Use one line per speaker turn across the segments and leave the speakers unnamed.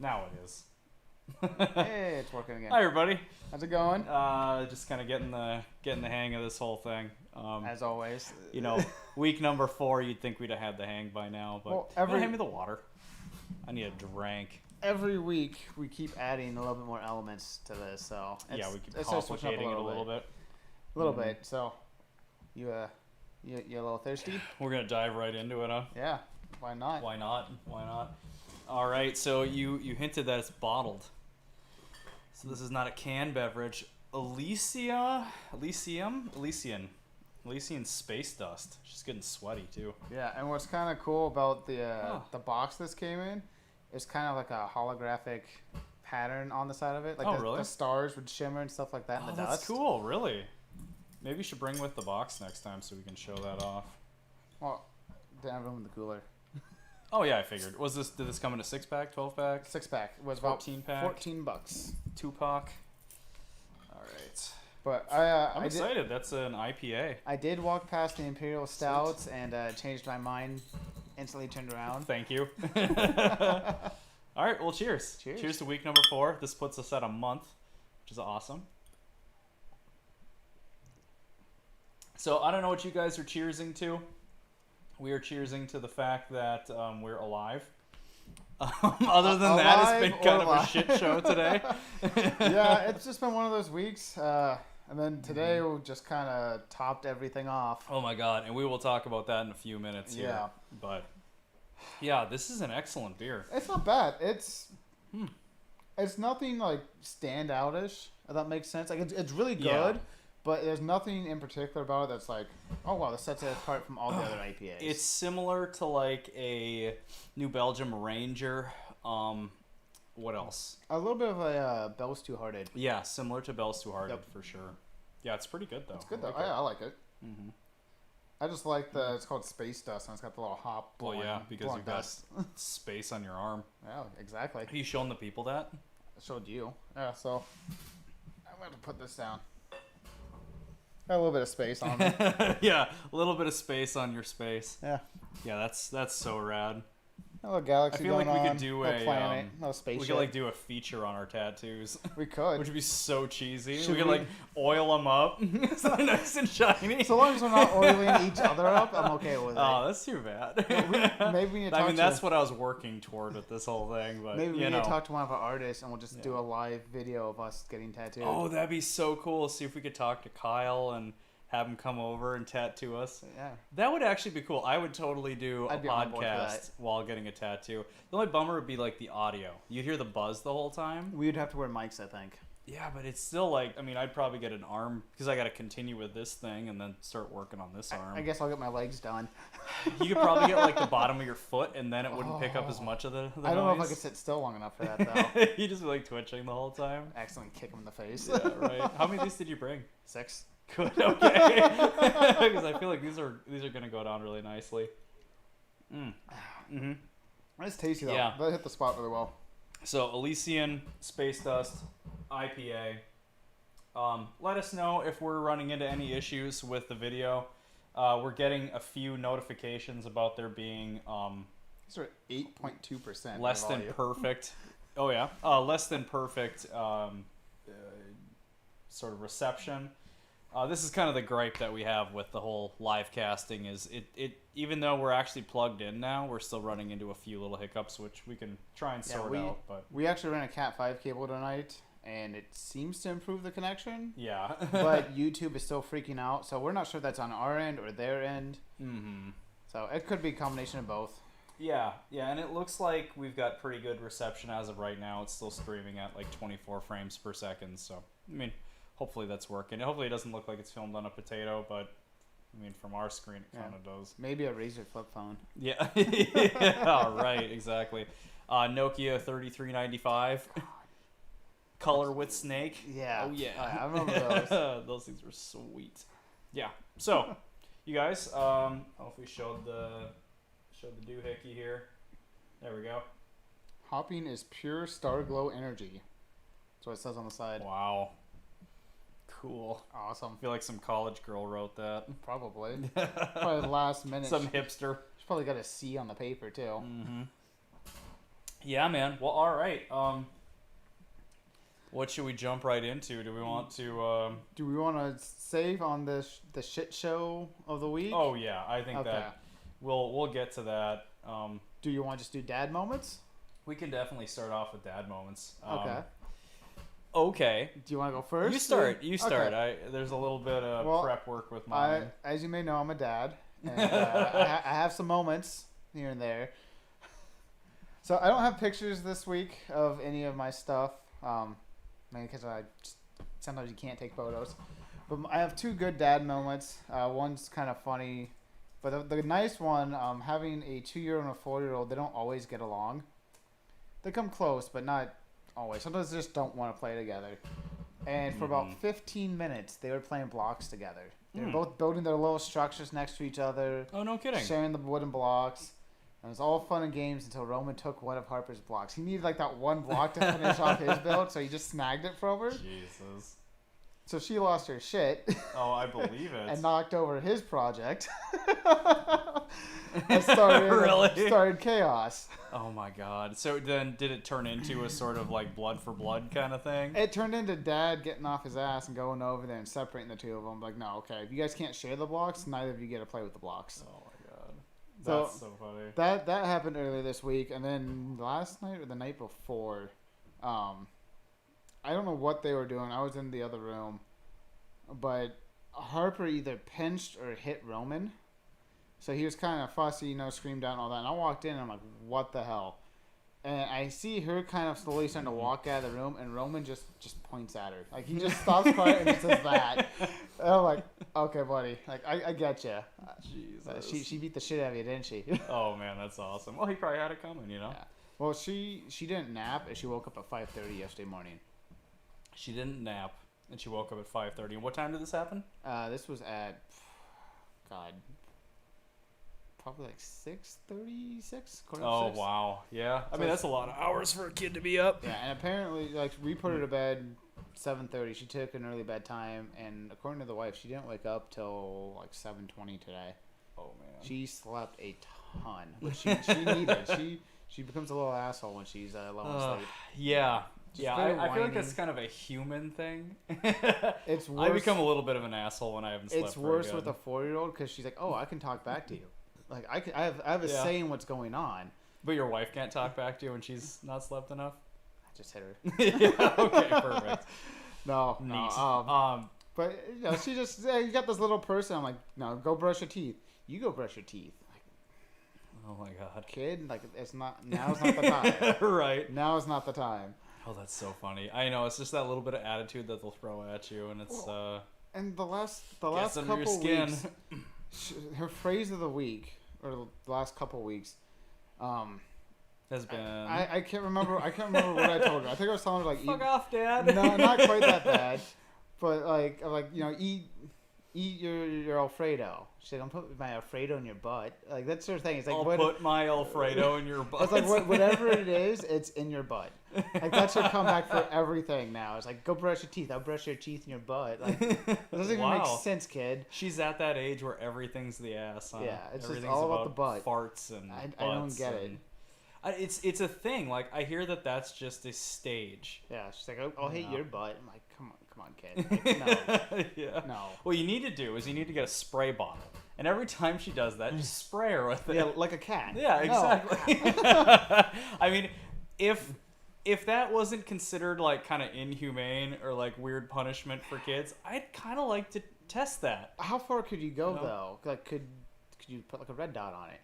Now it is.
Hey, it's working again.
Hi everybody.
How's it going?
Just kind of getting the hang of this whole thing.
As always.
You know, week number 4, you'd think we'd have had the hang by now, but hand me the water. I need a drink.
Every week we keep adding a little bit more elements to this, so
we keep complicating it a little bit.
A little bit. So, you a little thirsty?
We're gonna dive right into it, huh?
Yeah. Why not?
Why not? All right. So you hinted that it's bottled. So this is not a canned beverage. Elysian space dust. She's getting sweaty too.
Yeah, and what's kind of cool about the box this came in, it's kind of like a holographic pattern on the side of it. Like
really?
The stars would shimmer and stuff like that in the dust.
That's cool. Really? Maybe you should bring with the box next time so we can show that off.
Well, didn't have room in the cooler.
Oh yeah, I figured. Did this come in a 6-pack, 12-pack?
6-pack. It was
14-pack?
$14.
2-pack. All right.
But
I'm excited. That's an IPA.
I did walk past the Imperial Stouts and changed my mind. Instantly turned around.
Thank you. All right. Well, cheers. Cheers to week number 4. This puts us at a month, which is awesome. So I don't know what you guys are cheersing to. We are cheersing to the fact that we're alive. Other than that, it's been kind of a shit show today.
Yeah, it's just been one of those weeks. And then today we just kind of topped everything off.
Oh my god, and we will talk about that in a few minutes here.
Yeah.
But yeah, this is an excellent beer.
It's not bad. It's nothing like standoutish, if that makes sense. Like it's really good.
Yeah.
But there's nothing in particular about it that's like, oh wow, this sets it apart from all the other IPAs.
It's similar to like a New Belgium Ranger. What else?
A little bit of a Bell's Two Hearted.
Yeah, similar to Bell's Two Hearted for sure. Yeah, it's pretty good though.
It's good though. I like it.
Mm-hmm.
I just like it's called Space Dust, and it's got the little hop.
Well, yeah, because you've got space on your arm.
Yeah, exactly.
Have you shown the people that?
I showed you. Yeah, so I'm going to put this down. Got a little bit of space on it.
Yeah, a little bit of space on your space.
Yeah.
Yeah, that's so rad.
A little galaxy.
I feel like we could
do
do
a planet, no spaceship.
We could like do a feature on our tattoos.
We could.
Which would be so cheesy.
Should
we could like oil them up, so they're nice and shiny.
So long as we're not oiling each other up, I'm okay with it.
Oh, that's too bad.
Maybe we need to talk
that's what I was working toward with this whole thing. But
maybe we need to talk to one of our artists, and we'll just do a live video of us getting tattooed.
Oh, that'd be so cool. See if we could talk to Kyle and have him come over and tattoo us.
Yeah.
That would actually be cool. I would totally do a podcast while getting a tattoo. The only bummer would be like the audio. You'd hear the buzz the whole time.
We'd have to wear mics, I think.
Yeah, but it's still like, I mean, I'd probably get an arm because I got to continue with this thing and then start working on this arm.
I guess I'll get my legs done.
You could probably get like the bottom of your foot and then it wouldn't pick up as much of the
I don't know if I
noise.
could sit still long enough for that though.
You just be like twitching the whole time.
Accidentally kick him in the face.
Yeah, right. How many of these did you bring?
6.
Good. Okay. Because I feel like these are gonna go down really nicely. Mm-hmm.
It's tasty though.
Yeah.
That hit the spot really well.
So Elysian Space Dust IPA. Let us know if we're running into any issues with the video. We're getting a few notifications about there being
These are 8.2%.
less than perfect. Oh yeah, less than perfect sort of reception. This is kind of the gripe that we have with the whole live casting is it even though we're actually plugged in now, we're still running into a few little hiccups, which we can try and sort out. But
we actually ran a Cat 5 cable tonight, and it seems to improve the connection.
Yeah.
But YouTube is still freaking out, so we're not sure if that's on our end or their end.
Mm-hmm.
So it could be a combination of both.
Yeah, and it looks like we've got pretty good reception as of right now. It's still streaming at like 24 frames per second, so I mean, hopefully that's working. Hopefully it doesn't look like it's filmed on a potato, but I mean, from our screen it kind of does.
Maybe a Razer flip phone.
Yeah, yeah, right, exactly. Nokia 3395. Color with snake.
Yeah.
Oh yeah.
I remember those.
Those things were sweet. Yeah. So, you guys, I don't know if we showed the doohickey here. There we go.
Hopping is pure Starglow energy. That's what it says on the side.
Wow. Cool.
Awesome.
I feel like some college girl wrote that.
Probably. Probably last minute.
Some hipster.
She's probably got a C on the paper too.
Mm-hmm. Yeah, man. Well, all right. What should we jump right into? Do we want to?
Do we want to save on the shit show of the week?
Oh yeah, I think
Okay.
that we'll get to that.
Do you want to just do dad moments?
We can definitely start off with dad moments.
Okay.
Okay.
Do you want to go first?
You start. You start.
Okay.
There's a little bit of
Well,
prep work with mine.
As you may know, I'm a dad, and I have some moments here and there. So I don't have pictures this week of any of my stuff, mainly because sometimes you can't take photos. But I have two good dad moments. One's kind of funny, but the nice one, having a 2-year-old and a 4-year-old, they don't always get along. They come close, but not always. Sometimes they just don't want to play together. And for about 15 minutes, they were playing blocks together. They were both building their little structures next to each other.
Oh, no kidding.
Sharing the wooden blocks. And it was all fun and games until Roman took one of Harper's blocks. He needed like that one block to finish off his build, so he just snagged it from her.
Jesus.
So she lost her shit.
Oh, I believe it.
And knocked over his project. And started chaos.
Oh my god. So then did it turn into a sort of like blood for blood kind of thing?
It turned into Dad getting off his ass and going over there and separating the two of them. Like, no, okay, if you guys can't share the blocks, neither of you get to play with the blocks.
Oh my god. That's so funny.
That happened earlier this week, and then last night or the night before, I don't know what they were doing. I was in the other room, but Harper either pinched or hit Roman. So he was kind of fussy, screamed out and all that. And I walked in and I'm like, what the hell? And I see her kind of slowly starting to walk out of the room, and Roman just points at her. Like, he just stops quiet and says that. And I'm like, okay, buddy. Like, I get you.
Jesus.
She beat the shit out of you, didn't she?
Oh, man, that's awesome. Well, he probably had it coming,
Yeah. Well, she didn't nap, and she woke up at 5:30 yesterday morning.
She didn't nap, and she woke up at 5:30. And what time did this happen?
This was at, God, probably like 6:36.
Oh, wow. Yeah. I mean, that's a lot of hours for a kid to be up.
Yeah, and apparently, like, we put her to bed 7:30. She took an early bedtime, and according to the wife, she didn't wake up till like 7:20 today.
Oh, man.
She slept a ton, which she needed. She becomes a little asshole when she's low on sleep.
Yeah.
Just
Yeah,
very
I feel like
whiny.
that's kind of a human thing.
It's worse.
I become a little bit of an asshole when I haven't slept.
It's worse with a 4-year-old because she's like, oh, I can talk back to you. Like, I have a say in what's going on.
But your wife can't talk back to you when she's not slept enough?
I just hit her.
Yeah, okay, perfect.
No.
Neat.
But, she just, you got this little person. I'm like, no, go brush your teeth. You go brush your teeth. Like,
oh, my God.
kid, like, now's not the time.
Right.
Now is not the time.
Oh, that's so funny. I know, it's just that little bit of attitude that they'll throw at you, and it's,
And the last
gets under your
couple
skin.
weeks, her phrase of the week, or the last couple weeks,
Has been...
I can't remember what I told her. I think I was telling her, like,
Fuck off, Dad.
No, not quite that bad. But, like, eat your Alfredo. She's like, I'm putting my Alfredo in your butt. Like, that sort of thing. It's like,
I'll put my Alfredo in your butt.
It's like, whatever it is, it's in your butt. Like, that's her comeback for everything now. It's like, go brush your teeth. I'll brush your teeth in your butt. Like, it doesn't even make sense, kid.
She's at that age where everything's the ass, huh?
Yeah, it's just
Everything's
all about the butt.
Farts and
I don't get it.
It's a thing. Like, I hear that's just a stage.
Yeah, she's like, I'll hit your butt. I'm like, come on, kid. Like, no.
Yeah.
No.
What you need to do is you need to get a spray bottle. And every time she does that, just spray her with it.
Yeah, like a cat.
Yeah,
No.
exactly. I mean, if that wasn't considered like kind of inhumane or like weird punishment for kids, I'd kind of like to test that.
How far could you go though? Like, could you put like a red dot on it?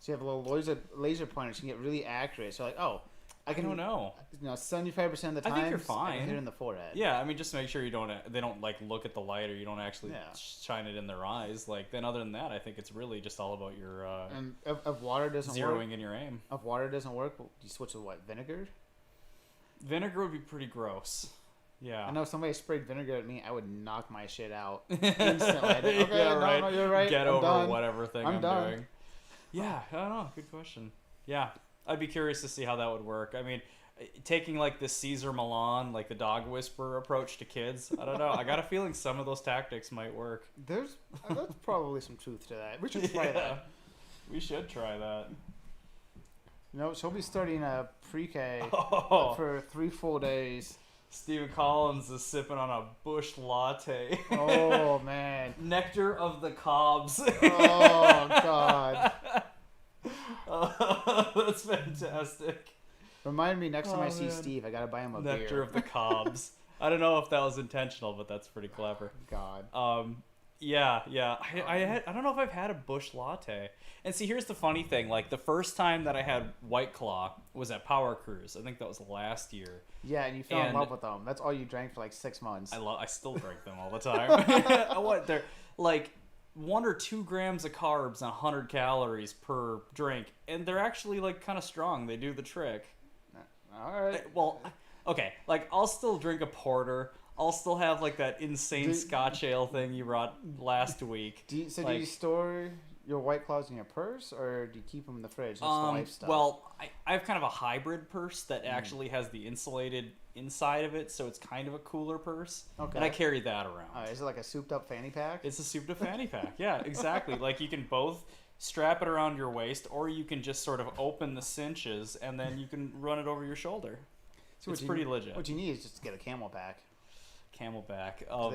So you have a little laser pointer, so you can get really accurate. So like, I
don't know.
75% of the time,
I think you're fine.
I can hit it in the forehead.
Yeah, I mean, just make sure they don't like look at the light, or you don't actually shine it in their eyes. Like, then other than that, I think it's really just all about your
and if water doesn't
zeroing in your aim.
If water doesn't work, you switch to what? Vinegar?
Vinegar would be pretty gross. Yeah.
I know if somebody sprayed vinegar at me, I would knock my shit out instantly. Okay,
yeah, right.
No, you're right.
Get
I'm
over
done.
whatever thing I'm
done.
doing. Yeah, I don't know. Good question. Yeah, I'd be curious to see how that would work. I mean, taking like the Caesar Milan, like the dog whisperer approach to kids, I don't know. I got a feeling some of those tactics might work.
There's probably some truth to that. We should try that.
We should try that.
She'll be starting a pre-K
Oh.
for 3 full days.
Stephen Collins is sipping on a Busch Latte.
Oh, man.
Nectar of the Cobs.
Oh, God.
That's fantastic.
Remind me next time I see
man.
Steve, I gotta buy him a
Nectar
beer.
of the Cobs. I don't know if that was intentional, but that's pretty clever.
God.
Yeah. I don't know if I've had a Busch Latte. And see, here's the funny thing. Like, the first time that I had White Claw was at Powercruise. I think that was last year.
Yeah, and you fell in love with them. That's all you drank for like 6 months.
I still drink them all the time. What? They're like 1 or 2 grams of carbs and 100 calories per drink. And they're actually, like, kind of strong. They do the trick.
All right.
Well, okay. Like, I'll still drink a porter. I'll still have, like, that insane Scotch ale thing you brought last week.
Do you store your White Claws in your purse, or do you keep them in the fridge? Just life stuff?
Well, I have kind of a hybrid purse that actually has the insulated inside of it, so it's kind of a cooler purse. Okay. And I carry that around.
Is it like a souped-up fanny pack?
It's a souped-up fanny pack. Yeah, exactly. Like, you can both strap it around your waist, or you can just sort of open the cinches, and then you can run it over your shoulder. So it's pretty legit.
What you need is just to get a camel pack.
Camelback of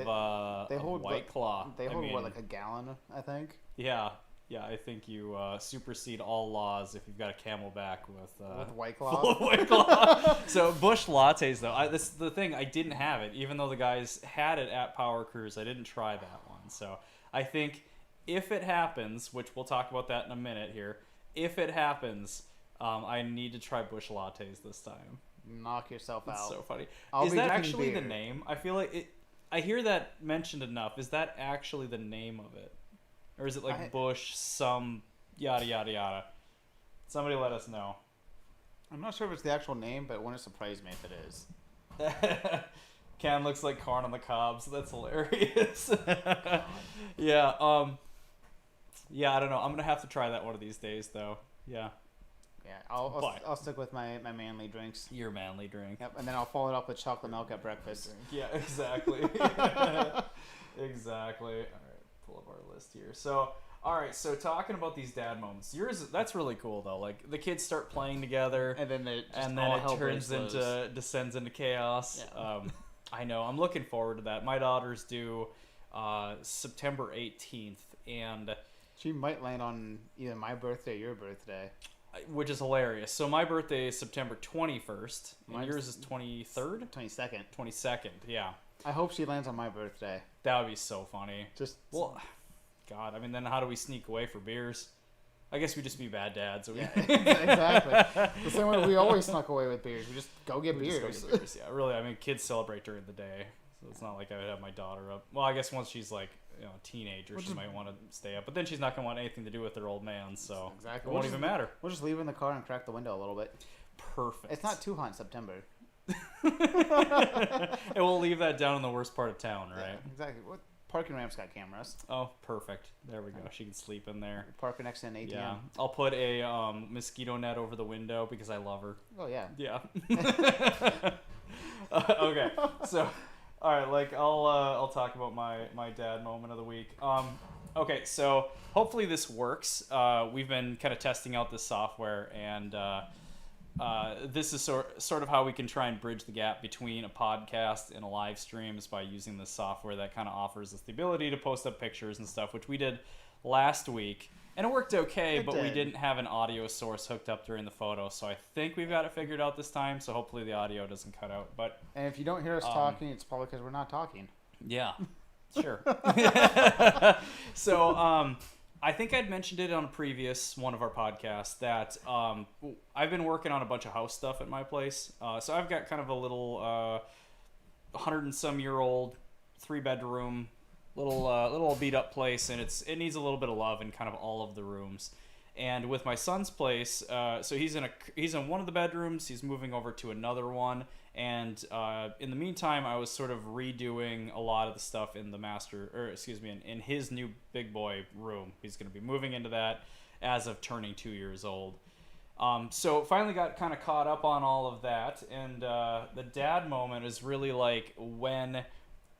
they hold
White Claw.
They hold like a gallon, I think.
Yeah, I think you supersede all laws if you've got a Camelback with
White Claw.
Full of White Claw. So Busch Lattes though, this is the thing. I didn't have it, even though the guys had it at Powercruise. I didn't try that one. So I think if it happens, which we'll talk about that in a minute here, if it happens, I need to try Busch Lattes this time.
Knock yourself out.
It's so funny. Is that actually the name? I feel like it. I hear that mentioned enough. Is that actually the name of it, or is it like Bush some yada yada yada? Somebody let us know.
I'm not sure if it's the actual name, but it wouldn't surprise me if it is.
Can looks like corn on the cob, so that's hilarious. Yeah. Yeah. I don't know. I'm gonna have to try that one of these days, though. Yeah.
Yeah, I'll stick with my manly drinks.
Your manly drink.
Yep, and then I'll follow it up with chocolate milk at breakfast.
Yeah, exactly. Exactly. All right, pull up our list here. So, all right, so talking about these dad moments, that's really cool though. Like the kids start playing together,
and then it
descends into chaos. Yeah. I know. I'm looking forward to that. My daughter's due September 18th, and
she might land on either my birthday or your birthday.
Which is hilarious. So my birthday is September 21st, and yours is 23rd?
22nd.
22nd, yeah.
I hope she lands on my birthday.
That would be so funny. God, I mean, then how do we sneak away for beers? I guess we just be bad dads. So
yeah, exactly. The same way we always snuck away with beers. We just go get beers.
Yeah, really, I mean, kids celebrate during the day. So it's not like I would have my daughter up. Well, I guess once she's like, a teenager, she might want to stay up. But then she's not going to want anything to do with her old man, so it won't even matter.
We'll just leave her in the car and crack the window a little bit.
Perfect.
It's not too hot in September.
And we'll leave that down in the worst part of town, right?
Yeah, exactly. What parking ramps got cameras?
Oh, perfect. There we go. She can sleep in there.
Park her next to an ATM.
Yeah. I'll put a mosquito net over the window because I love her.
Oh, yeah.
Yeah. Okay. So... All right, like I'll talk about my dad moment of the week. Okay, so hopefully this works. We've been kind of testing out this software, and this is sort of how we can try and bridge the gap between a podcast and a live stream is by using this software that kind of offers us the ability to post up pictures and stuff, which we did last week. And it worked okay, we didn't have an audio source hooked up during the photo, so I think we've got it figured out this time, so hopefully the audio doesn't cut out.
And if you don't hear us talking, it's probably because we're not talking.
Yeah, sure. So I think I'd mentioned it on a previous one of our podcasts that I've been working on a bunch of house stuff at my place. So I've got kind of a little 100-and-some-year-old 3-bedroom little beat up place, and it needs a little bit of love in kind of all of the rooms. And with my son's place, so he's in one of the bedrooms, he's moving over to another one, and in the meantime I was sort of redoing a lot of the stuff in in his new big boy room. He's going to be moving into that as of turning 2 years old. So finally got kind of caught up on all of that, and the dad moment is really like when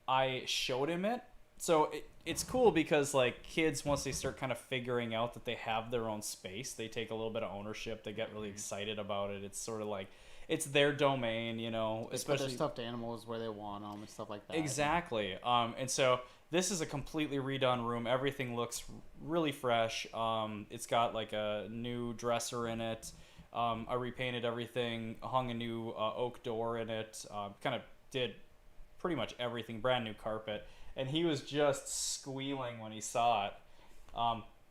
I showed him it. so it's cool because like kids, once they start kind of figuring out that they have their own space, they take a little bit of ownership. They get really excited about it. It's sort of like it's their domain, you know.
They
especially
put their stuffed animals where they want them and stuff like that.
exactly. And so this is a completely redone room. Everything looks really fresh. It's got like a new dresser in it. I repainted everything, hung a new oak door in it. Kind of did pretty much everything. Brand new carpet. And he was just squealing when he saw it.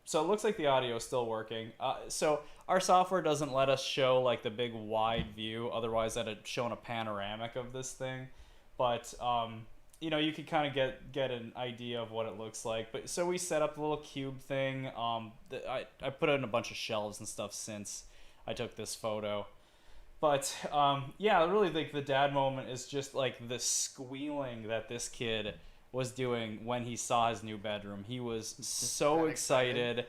So it looks like the audio is still working. So our software doesn't let us show like the big wide view. Otherwise, I'd have shown a panoramic of this thing. But you know, you could kind of get an idea of what it looks like. But so we set up a little cube thing. I put in a bunch of shelves and stuff since I took this photo. But yeah, I really think the dad moment is just like the squealing that this kid was doing when he saw his new bedroom. He was so excited.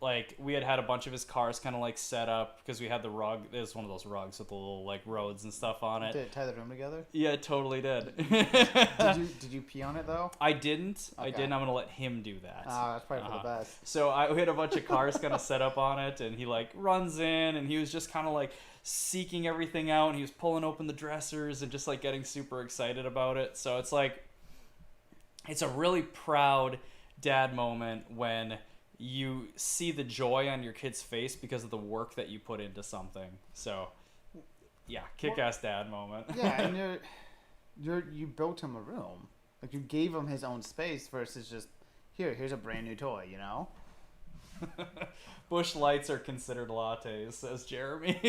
Like we had a bunch of his cars kind of like set up because we had the rug. It was one of those rugs with the little like roads and stuff on it.
Did it tie the room together?
Yeah, it totally did.
Did you pee on it though?
I didn't.
Okay.
I didn't. I'm gonna let him do that.
That's probably for the best.
So we had a bunch of cars kind of set up on it, and he like runs in, and he was just kind of like seeking everything out, and he was pulling open the dressers and just like getting super excited about it. So it's like, it's a really proud dad moment when you see the joy on your kid's face because of the work that you put into something. So yeah, kick-ass dad moment.
Yeah, and you built him a room. Like you gave him his own space versus just here's a brand new toy, you know?
Bush lights are considered lattes, says Jeremy.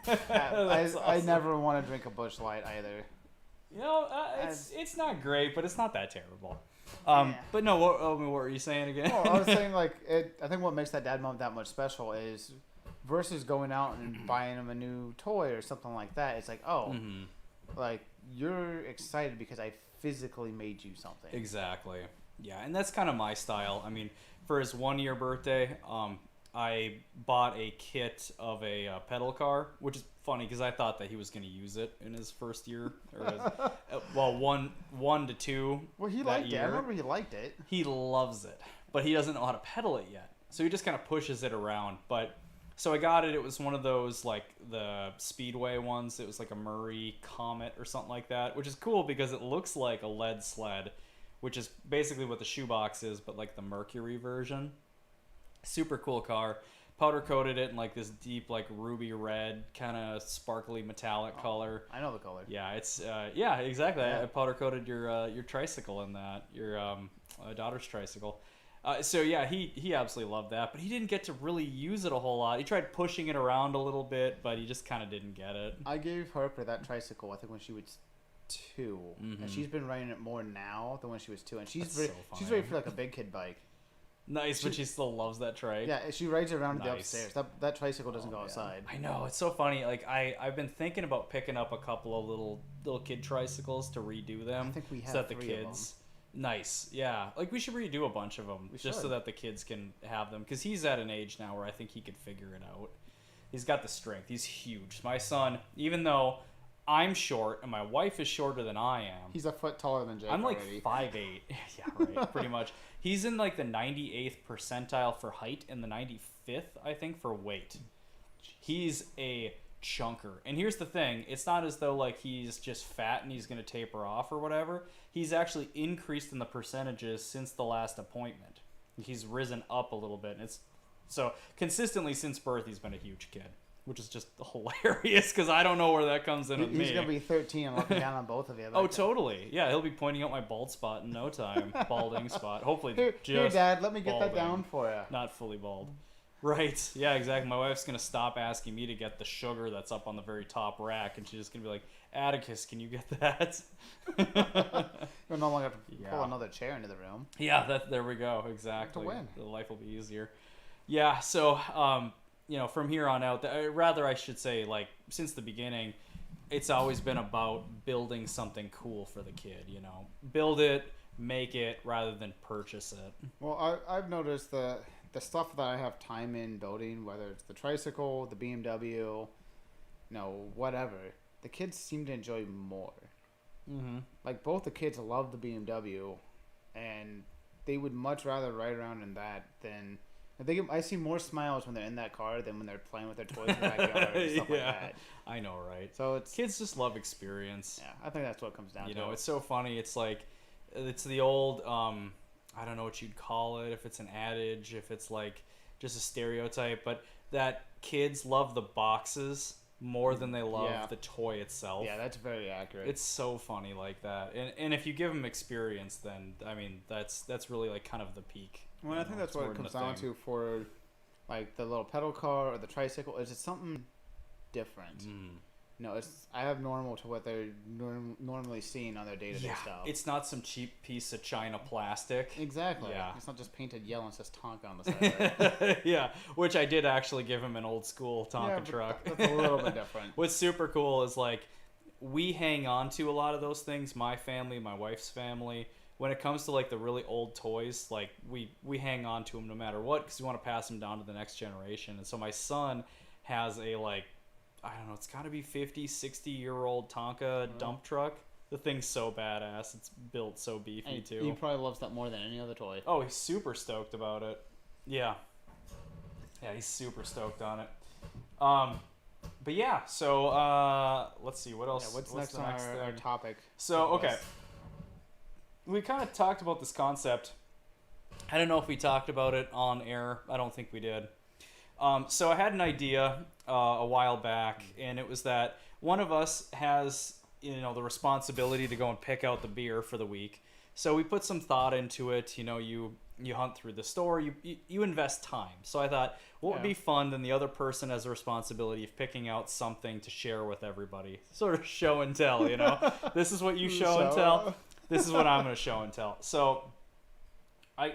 Awesome. I never want to drink a Bush Light either.
You know, it's not great, but it's not that terrible.
Yeah.
But no, what were you saying again?
Well, I was saying like I think what makes that dad moment that much special is versus going out and buying him a new toy or something like that. It's like, oh, like you're excited because I physically made you something.
Exactly. Yeah, and that's kind of my style. I mean, for his 1-year birthday, I bought a kit of a pedal car, which is funny because I thought that he was going to use it in his first year, or one to two.
Well, he liked it. I remember he liked it.
He loves it, but he doesn't know how to pedal it yet, so he just kind of pushes it around. But so I got it. It was one of those like the Speedway ones. It was like a Murray Comet or something like that, which is cool because it looks like a lead sled, which is basically what the shoebox is, but like the Mercury version. Super cool car. Powder coated it in like this deep like ruby red kind of sparkly metallic color.
I know the color.
Yeah, it's yeah, exactly.
Yeah.
I powder coated your tricycle in that, your daughter's tricycle. So yeah, he absolutely loved that, but he didn't get to really use it a whole lot. He tried pushing it around a little bit, but he just kind of didn't get it.
I gave Harper that tricycle I think when she was 2, and she's been riding it more now than when she was 2, and she's ready for like a big kid bike.
Nice, but she still loves that trike.
Yeah, she rides it around the
Nice.
upstairs. That tricycle doesn't go outside.
I know, it's so funny. Like I've been thinking about picking up a couple of little kid tricycles to redo them.
I think we have
so that the
3
kids.
of them.
Nice, yeah. Like we should redo a bunch of them just so
should.
that the kids can have them because he's at an age now where I think he could figure it out. He's got the strength. He's huge. My son, even though I'm short and my wife is shorter than I am.
He's a foot taller than Jake.
I'm like
already.
5'8". Yeah, right. Pretty much. He's in like the 98th percentile for height and the 95th, I think, for weight. He's a chunker. And here's the thing. It's not as though like he's just fat and he's going to taper off or whatever. He's actually increased in the percentages since the last appointment. He's risen up a little bit. And it's so consistently since birth, he's been a huge kid. Which is just hilarious because I don't know where that comes in with me.
He's going to be 13 and looking down on both of you.
Oh, totally. Yeah, he'll be pointing out my bald spot in no time. Balding spot. Hopefully
Here, Dad, let me get
balding,
that down for you.
not fully bald. Right. Yeah, exactly. My wife's going to stop asking me to get the sugar that's up on the very top rack, and she's just going to be like, Atticus, can you get that?
You'll no longer have to pull another chair into the room.
Yeah, there we go. Exactly.
To win.
The life will be easier. Yeah, so... you know, from here on out, rather I should say, like, since the beginning, it's always been about building something cool for the kid, you know. Build it, make it, rather than purchase it.
Well, I've noticed the stuff that I have time in building, whether it's the tricycle, the BMW, whatever, the kids seem to enjoy more.
Mm-hmm.
Like both the kids love the BMW, and they would much rather ride around in that than. I see more smiles when they're in that car than when they're playing with their toys in the backyard and stuff like that.
I know, right?
So it's
Kids just love experience.
yeah. I think that's what it comes down to.
You know, it's so funny. It's like, it's the old, I don't know what you'd call it, if it's an adage, if it's like just a stereotype, but that kids love the boxes more than they love the toy itself.
Yeah, that's very accurate.
It's so funny like that. And if you give them experience, then, I mean, that's really like kind of the peak.
Well, I think that's what it comes down to for like the little pedal car or the tricycle. Is it something different? No, I have normal to what they're normally seeing on their day-to-day stuff.
It's not some cheap piece of China plastic.
Exactly.
Yeah.
It's not just painted yellow and says Tonka on the side of it.
Yeah, which I did actually give him an old school Tonka truck.
That's a little bit different.
What's super cool is like we hang on to a lot of those things. My family, my wife's family. When it comes to like the really old toys, like we hang on to them no matter what because we want to pass them down to the next generation. And so my son has a like, I don't know, it's got to be 50, 60-year-old Tonka dump truck. The thing's so badass. It's built so beefy too.
He probably loves that more than any other toy.
Oh, he's super stoked about it. Yeah. Yeah, he's super stoked on it. But yeah, so let's see, what else?
Yeah, what's next on our topic?
So, okay. We kind of talked about this concept. I don't know if we talked about it on air. I don't think we did. So I had an idea a while back, and it was that one of us has, the responsibility to go and pick out the beer for the week. So we put some thought into it. You hunt through the store. You invest time. So I thought, what would be fun than the other person has a responsibility of picking out something to share with everybody? Sort of show and tell, This is what you show and tell. This is what I'm going to show and tell. So I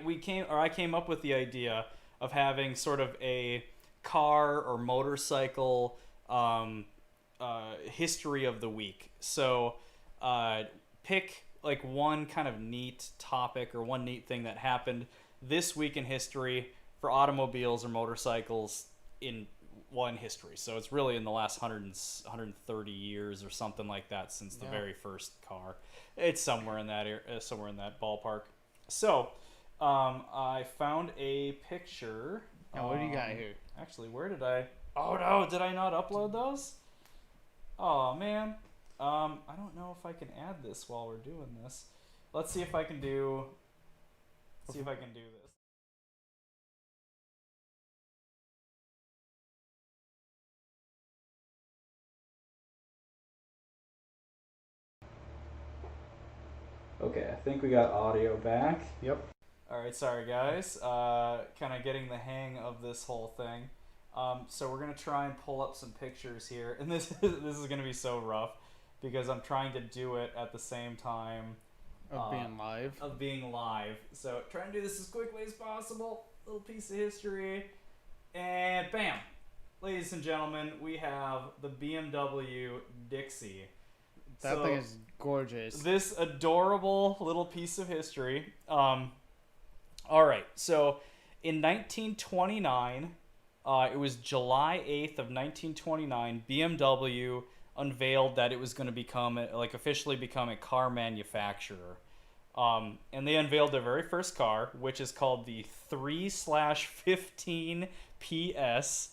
came up with the idea of having sort of a car or motorcycle history of the week. So pick like one kind of neat topic or one neat thing that happened this week in history for automobiles or motorcycles in history. So it's really in the last 130 years or something like that since the very first car. It's somewhere in that ballpark. So I found a picture.
Now, what do you got here?
Actually, where did I? Oh no, did I not upload those? Oh man. I don't know if I can add this while we're doing this. Let's see if I can do. See if I can do this. Okay, I think we got audio back.
Yep.
Alright, sorry guys. Kind of getting the hang of this whole thing. So we're going to try and pull up some pictures here. And this is going to be so rough because I'm trying to do it at the same time
of being live.
So trying to do this as quickly as possible. Little piece of history. And bam! Ladies and gentlemen, we have the BMW Dixie.
That thing is gorgeous.
This adorable little piece of history. All right, so in 1929, it was July 8th of 1929, BMW unveiled that it was going to officially become a car manufacturer. And they unveiled their very first car, which is called the 3/15 PS.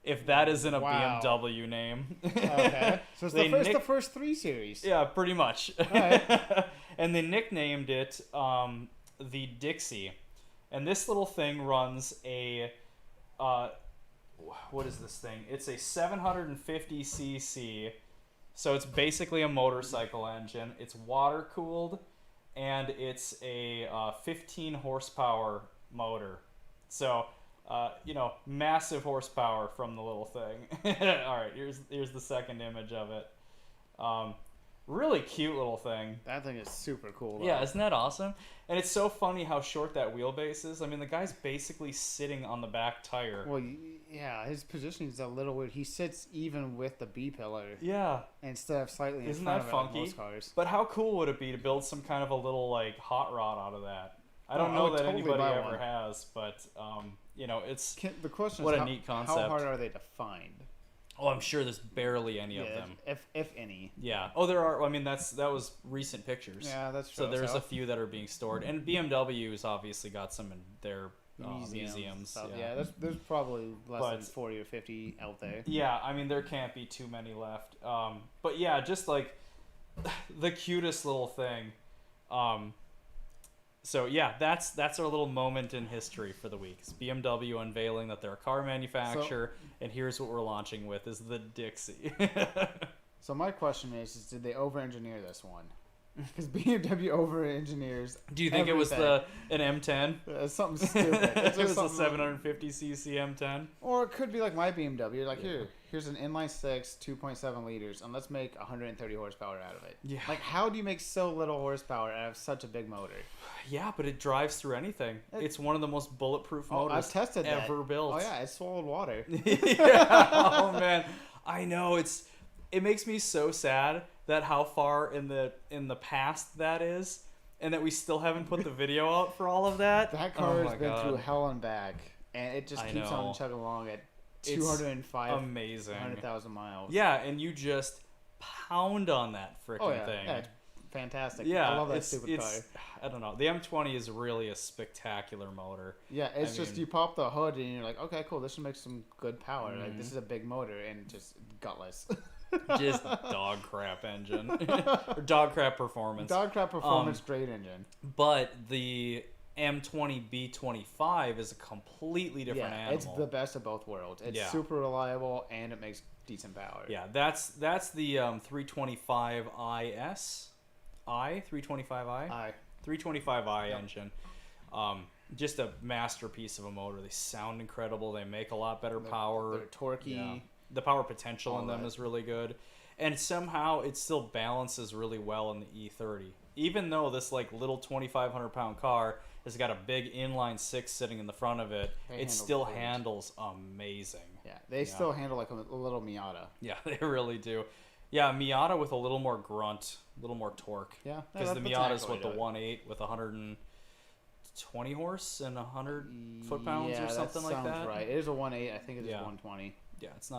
If that isn't a BMW name.
Okay. So it's the first 3 Series.
Yeah, pretty much.
Right.
And they nicknamed it the Dixie. And this little thing runs a... what is this thing? It's a 750cc. So it's basically a motorcycle engine. It's water-cooled. And it's a 15 horsepower motor. So... massive horsepower from the little thing. All right, here's the second image of it. Really cute little thing.
That thing is super cool, though.
Yeah, isn't that awesome? And it's so funny how short that wheelbase is. I mean, the guy's basically sitting on the back tire.
Well, yeah, his positioning is a little weird. He sits even with the B pillar.
Yeah.
Instead of slightly
Isn't
in front
that
of
funky?
It, like most cars.
But how cool would it be to build some kind of a little like hot rod out of that? I don't know that anybody ever has, but it's
the question
what
is
a neat concept.
How hard are they to find?
Oh, I'm sure there's barely any of them.
if any.
Yeah. Oh, there are. I mean, that was recent pictures.
Yeah, that's true.
So there's a few that are being stored, and BMW's obviously got some in their museums.
Yeah, there's probably less than 40 or 50 out there.
Yeah, I mean there can't be too many left. But yeah, just like the cutest little thing. So yeah, that's our little moment in history for the week. It's BMW unveiling that they're a car manufacturer, and here's what we're launching with is the Dixie.
So my question is did they over-engineer this one? Because BMW over-engineers.
Do you think
everything.
it was an M10?
It's something stupid. It's
It was a
something-
750cc M10.
Or it could be like my BMW. Like, here's an inline six, 2.7 liters, and let's make 130 horsepower out of it.
Yeah.
Like, how do you make so little horsepower out of such a big motor?
Yeah, but it drives through anything. It's one of the most bulletproof motors
I've tested
ever built.
Oh yeah, it swallowed water.
Yeah. Oh man, I know. It makes me so sad that how far in the past that is, and that we still haven't put the video out for all of that.
That car
Oh
has been
God.
through hell and back, and it just
I
keeps
know.
on chugging along at
It's
205,
amazing.
100,000 miles.
Yeah, and you just pound on that freaking
Oh yeah,
thing.
yeah, it's fantastic.
Yeah,
I love that stupid car.
I don't know. The M20 is really a spectacular motor.
Yeah, it's
I
just
mean-
you pop the hood and you're like, okay, cool, this should make some good power. Like this is a big motor and just gutless.
Just dog crap engine. Or dog crap performance.
Dog crap performance, great engine.
But the M20 B25 is a completely different
Yeah,
animal.
it's the best of both worlds. It's super reliable and it makes decent power.
Yeah, that's the 325IS. 325i? 325i engine. Just a masterpiece of a motor. They sound incredible. They make a lot better power.
They're torquey.
Yeah. The power potential in them is really good. And somehow it still balances really well in the E30. Even though this like little 2,500 pound car has got a big inline six sitting in the front of it, it still handles amazing.
Yeah, they still handle like a little Miata.
Yeah, they really do. Yeah, Miata with a little more grunt, a little more torque.
Yeah,
because the Miata's with the 1.8 with 120 horse and 100 foot-pounds or something like that.
Yeah, that sounds right. It is a 1.8. I think it is 120.
Yeah, it's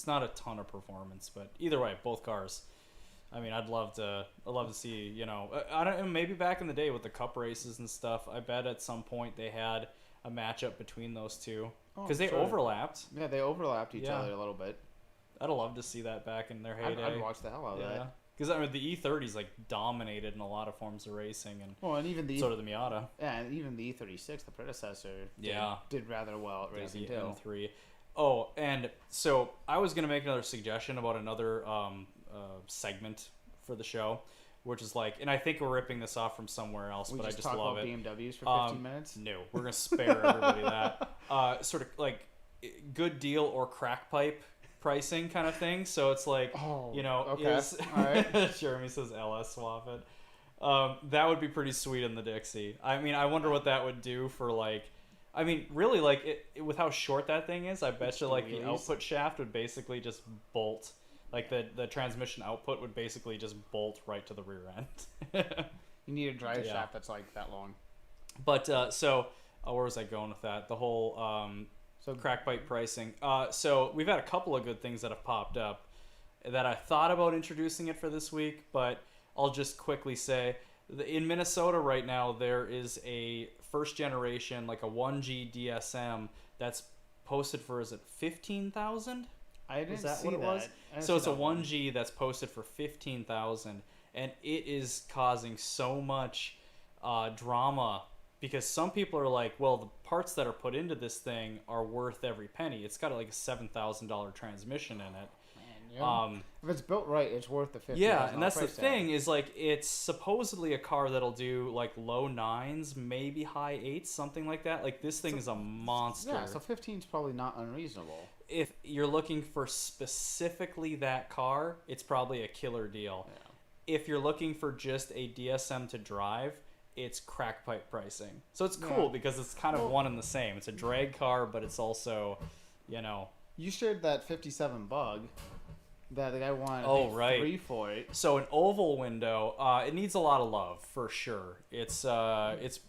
not a ton of performance, but either way, both cars. I mean, I'd love to see, you know, I don't know, maybe back in the day with the cup races and stuff. I bet at some point they had a matchup between those two because they overlapped.
Yeah, they overlapped each other a little bit.
I'd love to see that back in their heyday.
I'd watch the hell out of that.
Because I mean, the E30's like dominated in a lot of forms of racing, and
even the
sort of the Miata.
Yeah, and even the E36, the predecessor, did rather well at racing too.
M3. Oh, and so I was gonna make another suggestion about another segment for the show, which is like, and I think we're ripping this off from somewhere else, but I just love it.
BMWs for 15 minutes.
No, we're gonna spare everybody that. Sort of like good deal or crack pipe pricing kind of thing. So it's like, you know,
okay. All right.
Jeremy says LS swap it. That would be pretty sweet in the Dixie. I mean, I wonder what that would do for like. I mean, really, like with how short that thing is, I bet you like the output shaft would basically just bolt. Like the transmission output would basically just bolt right to the rear end.
You need a drive shaft that's like that long.
But so where was I going with that? The whole crack pipe pricing. So we've had a couple of good things that have popped up that I thought about introducing it for this week, but I'll just quickly say in Minnesota right now there is a first generation like a 1G DSM that's posted for, is it 15,000?
I didn't
Is that
see
what it was?
that.
So it's a 1G that's posted for 15,000, and it is causing so much drama because some people are like, well, the parts that are put into this thing are worth every penny. It's got like a $7,000 transmission in it.
If it's built right, it's worth the $50,000.
Yeah, and that's the thing is like it's supposedly a car that'll do like low 9s, maybe high 8s, something like that. Like this thing is a monster.
Yeah, so 15 is probably not unreasonable.
If you're looking for specifically that car, it's probably a killer deal.
Yeah.
If you're looking for just a DSM to drive, it's crack pipe pricing. So it's cool because it's kind of one and the same. It's a drag car, but it's also, you know.
You shared that 57 bug that the guy wanted $3 for it.
So an oval window, it needs a lot of love for sure. It's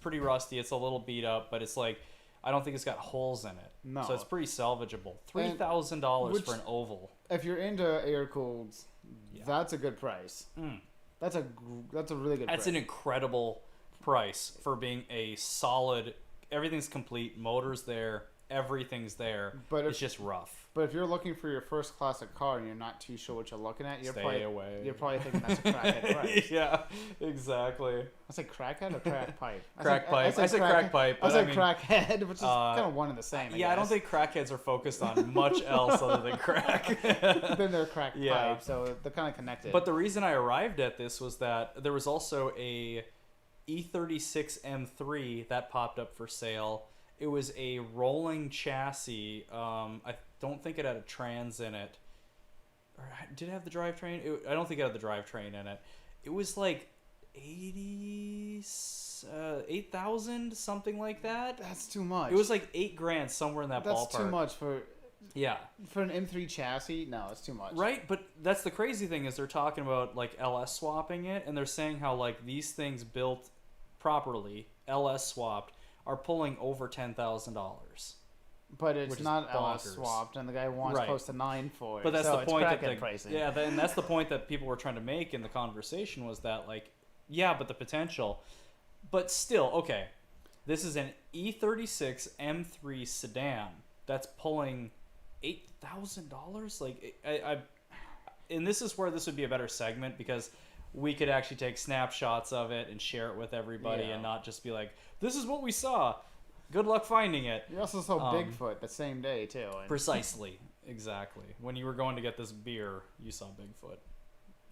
pretty rusty. It's a little beat up, but it's like I don't think it's got holes in it.
No.
So it's pretty salvageable. $3,000 for an oval.
If you're into air cooled, that's a good price. That's a really good price.
That's an incredible price for being a solid. Everything's complete. Motor's there. Everything's there. But it's just rough.
But if you're looking for your first classic car and you're not too sure what you're looking at,
Stay away.
You're probably thinking that's a crackhead price.
Yeah, exactly.
I said crackhead or crack pipe?
Crack pipe. I said crack pipe.
I said crackhead, which is kind of one and the same.
I don't think crackheads are focused on much else other than crack.
Then they're crack pipe, so they're kind of connected.
But the reason I arrived at this was that there was also a E36 M3 that popped up for sale. It was a rolling chassis. I don't think it had a trans in it. Or did it have the drivetrain? I don't think it had the drivetrain in it. It was like 8,000, something like that.
That's too much.
It was like $8,000 somewhere in that ballpark.
That's too much for.
Yeah.
For an M3 chassis, no, it's too much.
Right, but that's the crazy thing is they're talking about like LS swapping it, and they're saying how like these things built properly, LS swapped, are pulling over $10,000.
But it's not LS swapped, and the guy wants close to 9 for it.
But that's
so
the point that
pricing.
Yeah, and that's the point that people were trying to make in the conversation was that like, yeah, but the potential, but still, okay, this is an E36 M3 sedan that's pulling $8,000. Like, and this is where this would be a better segment because we could actually take snapshots of it and share it with everybody and not just be like, this is what we saw. Good luck finding it.
You also saw Bigfoot the same day, too.
Precisely. Exactly. When you were going to get this beer, you saw Bigfoot.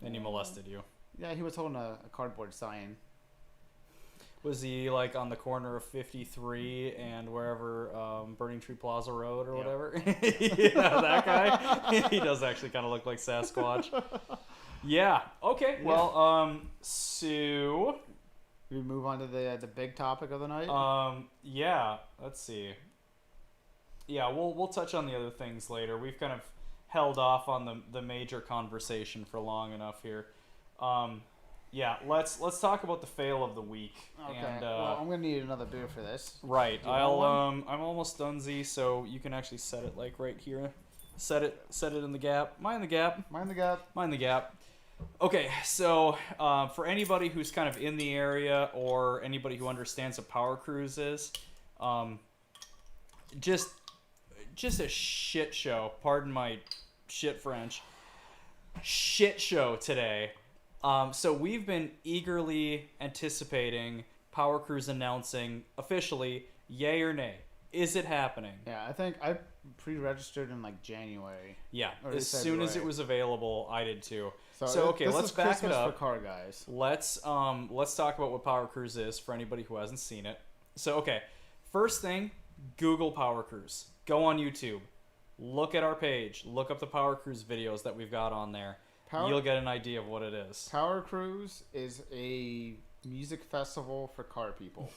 And he molested you.
Yeah, he was holding a cardboard sign.
Was he, like, on the corner of 53 and wherever, Burning Tree Plaza Road or whatever? Yeah, that guy. He does actually kind of look like Sasquatch. Yeah. Okay. Yeah. Well, so...
We move on to the big topic of the night.
Yeah. Let's see. Yeah, we'll touch on the other things later. We've kind of held off on the major conversation for long enough here. Yeah, let's talk about the fail of the week.
Okay.
And,
well, I'm gonna need another beer for this.
Right. I'm almost done, Z, so you can actually set it like right here. Set it in the gap. Mind the gap.
Mind the gap.
Mind the gap. Okay, so for anybody who's kind of in the area or anybody who understands what Powercruise is, just a shit show. Pardon my shit French. Shit show today. So we've been eagerly anticipating Powercruise announcing officially, yay or nay. Is it happening?
Yeah, I think I pre-registered in like January.
Yeah, as soon as it was available, I did too.
So
okay, let's back
Christmas
it up.
For car guys.
Let's talk about what Powercruise is for anybody who hasn't seen it. So okay, first thing, Google Powercruise. Go on YouTube. Look at our page. Look up the Powercruise videos that we've got on there. You'll get an idea of what it is.
Powercruise is a music festival for car people.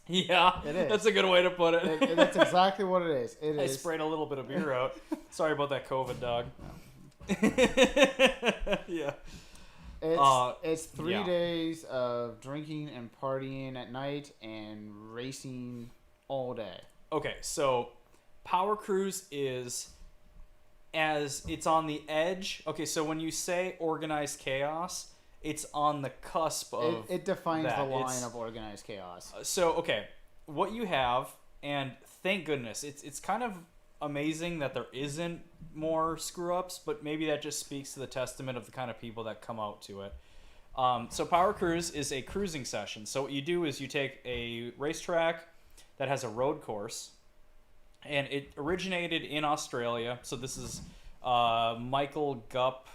Yeah,
it is.
That's a good way to put it.
That's exactly what it is.
I sprayed a little bit of beer out. Sorry about that COVID, dog. Yeah.
It's 3 days of drinking and partying at night and racing all day.
Okay, so Powercruise is it's on the edge. Okay, so when you say organized chaos, it's on the cusp of
it defines the line of organized chaos.
So, okay, what you have, and thank goodness, it's kind of amazing that there isn't more screw-ups, but maybe that just speaks to the testament of the kind of people that come out to it. So Powercruise is a cruising session. So what you do is you take a racetrack that has a road course, and it originated in Australia. So this is Michael Gupp.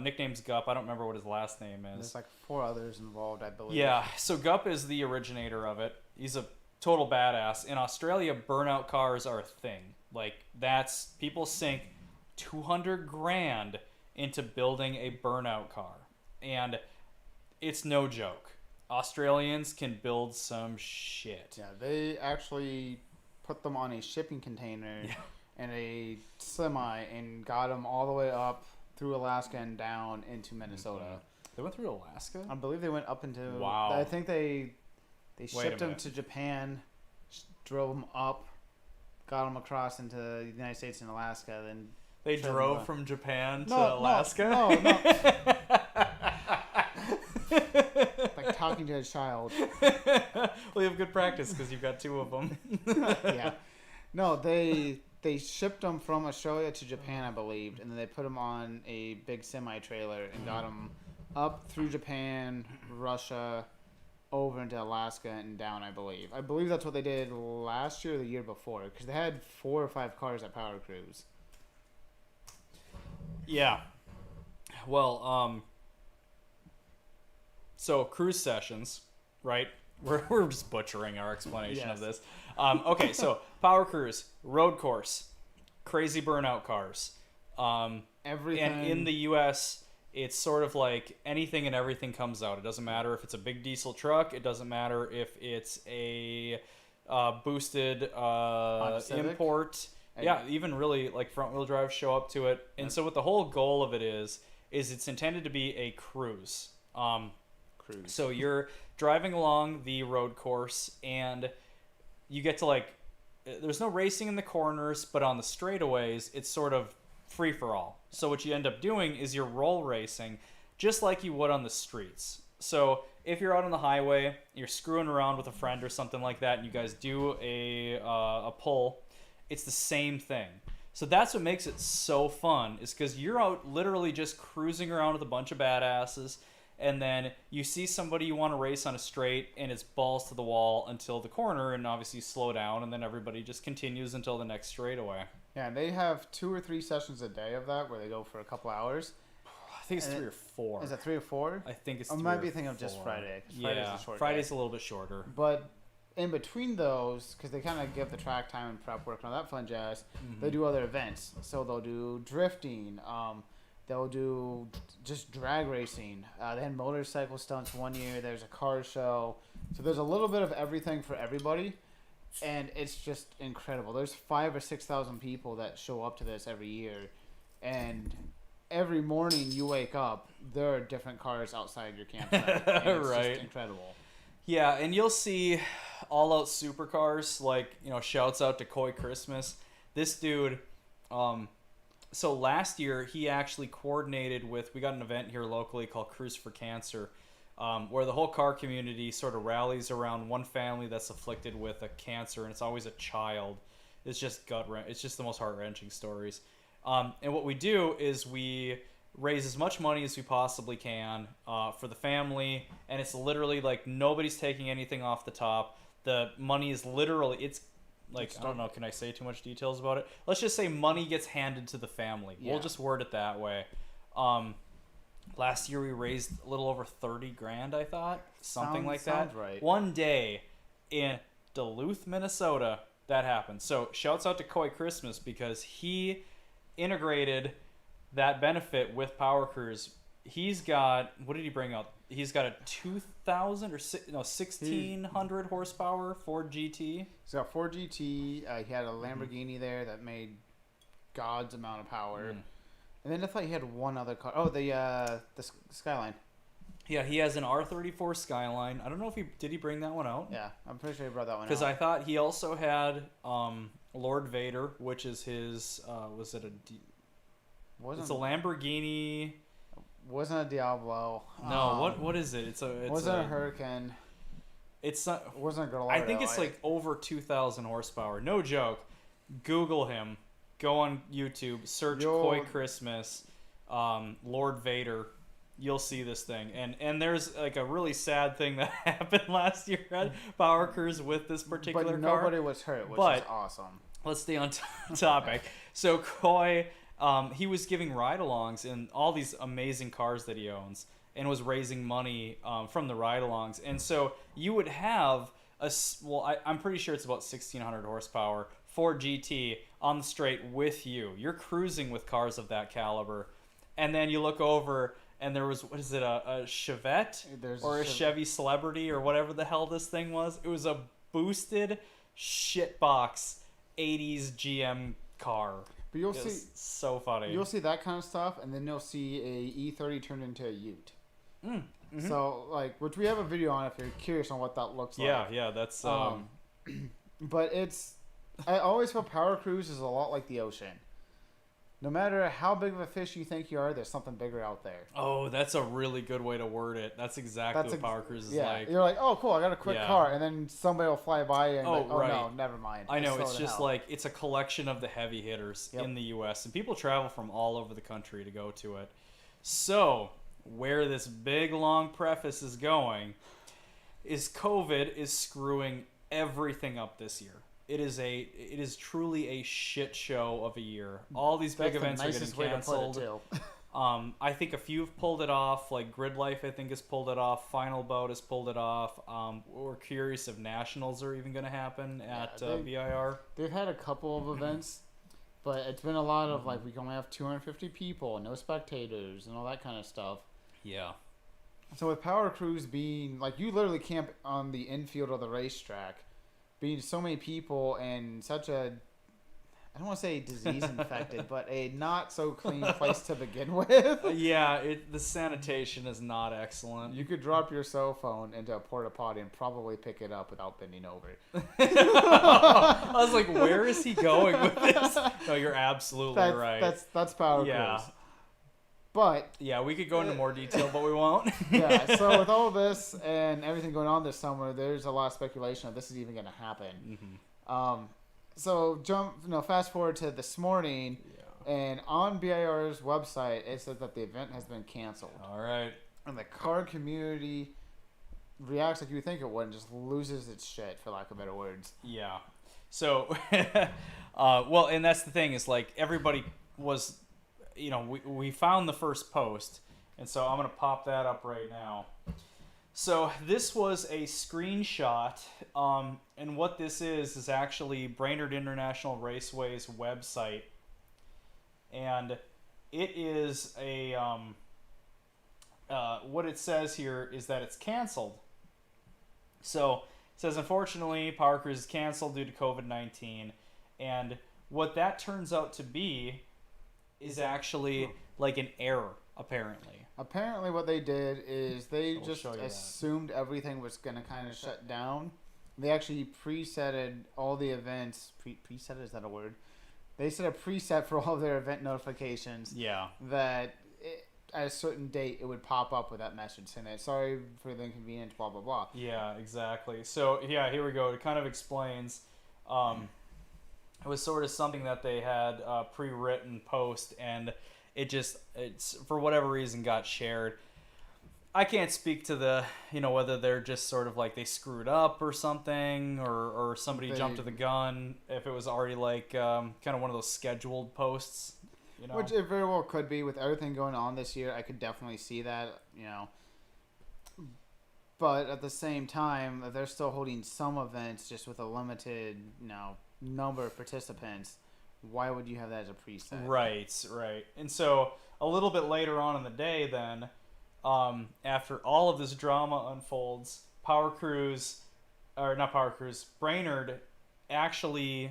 Nickname's Gupp. I don't remember what his last name is.
There's like 4 others involved, I believe.
Yeah, so Gupp is the originator of it. He's a total badass. In Australia, burnout cars are a thing. Like, people sink $200,000 into building a burnout car. And it's no joke. Australians can build some shit.
Yeah, they actually put them on a shipping container and a semi and got them all the way up through Alaska and down into Minnesota.
They went through Alaska?
I believe they went up into...
Wow.
I think they They
Wait a
shipped them
minute.
to Japan, drove them up, got them across into the United States and Alaska. Then
They
Travel
drove
by.
from Japan to
No,
Alaska?
no. Like talking to a child.
Well, you have good practice because you've got 2 of them.
Yeah. No, they shipped them from Australia to Japan, I believe, and then they put them on a big semi-trailer and got them up through Japan, Russia, over into Alaska and down, I believe. I believe that's what they did last year or the year before, because they had 4 or 5 cars at Powercruise.
Yeah. Well, so cruise sessions, right? We're just butchering our explanation of
Yes.
this. Okay, so Power Cruise, road course, crazy burnout cars.
Everything.
And in the U.S., it's sort of like anything and everything comes out. It doesn't matter if it's a big diesel truck. It doesn't matter if it's a boosted
Civic.
import.
And-
Yeah, even really like front wheel drive show up to it. And so what the whole goal of it is it's intended to be a cruise.
Cruise.
So you're driving along the road course and you get to like, there's no racing in the corners, but on the straightaways, it's sort of free for all. So what you end up doing is you're roll racing just like you would on the streets. So if you're out on the highway, you're screwing around with a friend or something like that, and you guys do a pull, it's the same thing. So that's what makes it so fun, is because you're out literally just cruising around with a bunch of badasses, and then you see somebody you want to race on a straight, and it's balls to the wall until the corner, and obviously you slow down, and then everybody just continues until the next straightaway.
Yeah, they have 2 or 3 sessions a day of that where they go for a couple hours.
I think it's
And
3 or 4.
Is it 3 or 4?
I think it's
I
3
might
or
be thinking of just
4.
Friday. 'Cause Friday's
Yeah,
a short
Friday's
day.
a little bit shorter.
But in between those, because they kind of give the track time and prep work and all that fun jazz, they do other events. So they'll do drifting. They'll do just drag racing. They had motorcycle stunts one year. There's a car show. So there's a little bit of everything for everybody. And it's just incredible. There's 5,000 or 6,000 people that show up to this every year. And every morning you wake up, there are different cars outside your campsite. And it's
Right.
just incredible.
Yeah, and you'll see all-out supercars, like, shouts out to Koi Christmas. This dude, so last year he actually coordinated with, we got an event here locally called Cruise for Cancer, where the whole car community sort of rallies around one family that's afflicted with a cancer, and it's always a child. It's just it's just the most heart-wrenching stories. And what we do is we raise as much money as we possibly can for the family, and it's literally like nobody's taking anything off the top. The money is literally, it's like, I don't know, can I say too much details about it? Let's just say money gets handed to the family.
Yeah.
We'll just word it that way. Last year we raised a little over 30 grand, I thought, something like that.
Sounds right.
One day in Duluth, Minnesota, that happened. So shouts out to Koi Christmas because he integrated that benefit with Power Cruise. He's got, what did he bring out? He's got a 2,000 or 1,600 horsepower Ford GT.
He's got 4 GT. He had a Lamborghini there that made God's amount of power. And then I thought he had one other car. Oh, the Skyline.
Yeah, he has an R34 Skyline. I don't know if did he bring that one out?
Yeah, I'm pretty sure he brought that one out.
Because I thought he also had Lord Vader, which is his, was it it's a Lamborghini.
Wasn't a Diablo.
No, what is it? It's
wasn't a Hurricane.
It's not.
Wasn't a Gallardo.
I think it's like over 2,000 horsepower. No joke. Google him. Go on YouTube. Search Koi Christmas, Lord Vader. You'll see this thing. And there's like a really sad thing that happened last year at Power Cruise with this particular
but
car.
nobody was hurt, which is awesome.
Let's stay on topic. So Koi, he was giving ride-alongs in all these amazing cars that he owns, and was raising money from the ride-alongs. And so you would have I'm pretty sure it's about 1,600 horsepower Ford GT on the straight with you. You're cruising with cars of that caliber, and then you look over and there was, what is it, a Chevette or a Chevy Celebrity or whatever the hell this thing was. It was a boosted shitbox 80s GM car.
But you'll see,
so funny.
You'll see that kind of stuff, and then you'll see a E30 turned into a Ute. So, like, which we have a video on if you're curious on what that looks like.
Yeah, that's
But I always feel Powercruise is a lot like the ocean. No matter how big of a fish you think you are, there's something bigger out there.
Oh, that's a really good way to word it. That's exactly what Powercruise is like.
You're like, oh, cool, I got a quick car, and then somebody will fly by and
right.
no, never mind.
I know, it's just like, it's a collection of the heavy hitters in the U.S., and people travel from all over the country to go to it. So, where this big, long preface is going is COVID is screwing everything up this year. It is truly a shit show of a year. All these big events are getting canceled. I think a few have pulled it off. Like Grid Life, I think, has pulled it off. Final Boat has pulled it off. We're curious if nationals are even going to happen at BIR.
They've had a couple of events, but it's been a lot of like we can only have 250 people, no spectators, and all that kind of stuff.
Yeah.
So with Powercruise being like you literally camp on the infield of the racetrack. Being so many people and such a, I don't want to say disease infected, but a not so clean place to begin with.
Yeah, the sanitation is not excellent.
You could drop your cell phone into a porta potty and probably pick it up without bending over.
I was like, where is he going with this? No, you're absolutely right.
That's Powercruise.
Yeah.
But
yeah, we could go into more detail, but we won't.
Yeah, so with all this and everything going on this summer, there's a lot of speculation if this is even going to happen. So fast forward to this morning, and on BIR's website, it says that the event has been canceled.
All right.
And the car community reacts like you would think it would and just loses its shit, for lack of better words.
Yeah. So, well, and that's the thing is like everybody was... we found the first post, and so I'm going to pop that up right now. So this was a screenshot, and what this is actually Brainerd International Raceway's website, and it is a, what it says here is that it's canceled. So it says, unfortunately, Powercruise is canceled due to COVID-19, and what that turns out to be is actually like an error, apparently.
Apparently what they did is they just assumed everything was going to kind of shut down. They actually presetted all the events. Preset, is that a word? They set a preset for all of their event notifications.
Yeah.
That at a certain date it would pop up with that message saying that, sorry for the inconvenience, blah, blah, blah.
Yeah, exactly. So, yeah, here we go. It kind of explains... it was sort of something that they had pre-written post, and it's for whatever reason got shared. I can't speak to the, whether they're just sort of like they screwed up or something, or somebody jumped to the gun, if it was already like kind of one of those scheduled posts,
Which it very well could be with everything going on this year. I could definitely see that, But at the same time, they're still holding some events just with a limited, number of participants. Why would you have that as a preset?
Right. And so a little bit later on in the day then, after all of this drama unfolds, Brainerd actually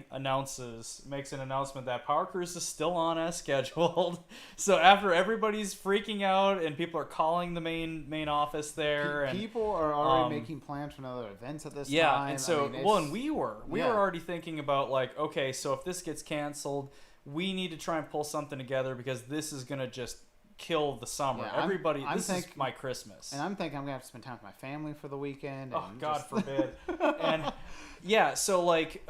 makes an announcement that Powercruise is still on as scheduled. So after everybody's freaking out and people are calling the main office there,
people are already making plans for another events at this time.
Yeah, and so and we were already thinking about like, okay, so if this gets canceled, we need to try and pull something together because this is gonna just kill the summer.
Yeah,
this is my Christmas.
And I'm thinking I'm going to have to spend time with my family for the weekend.
Oh, God forbid. And yeah, so like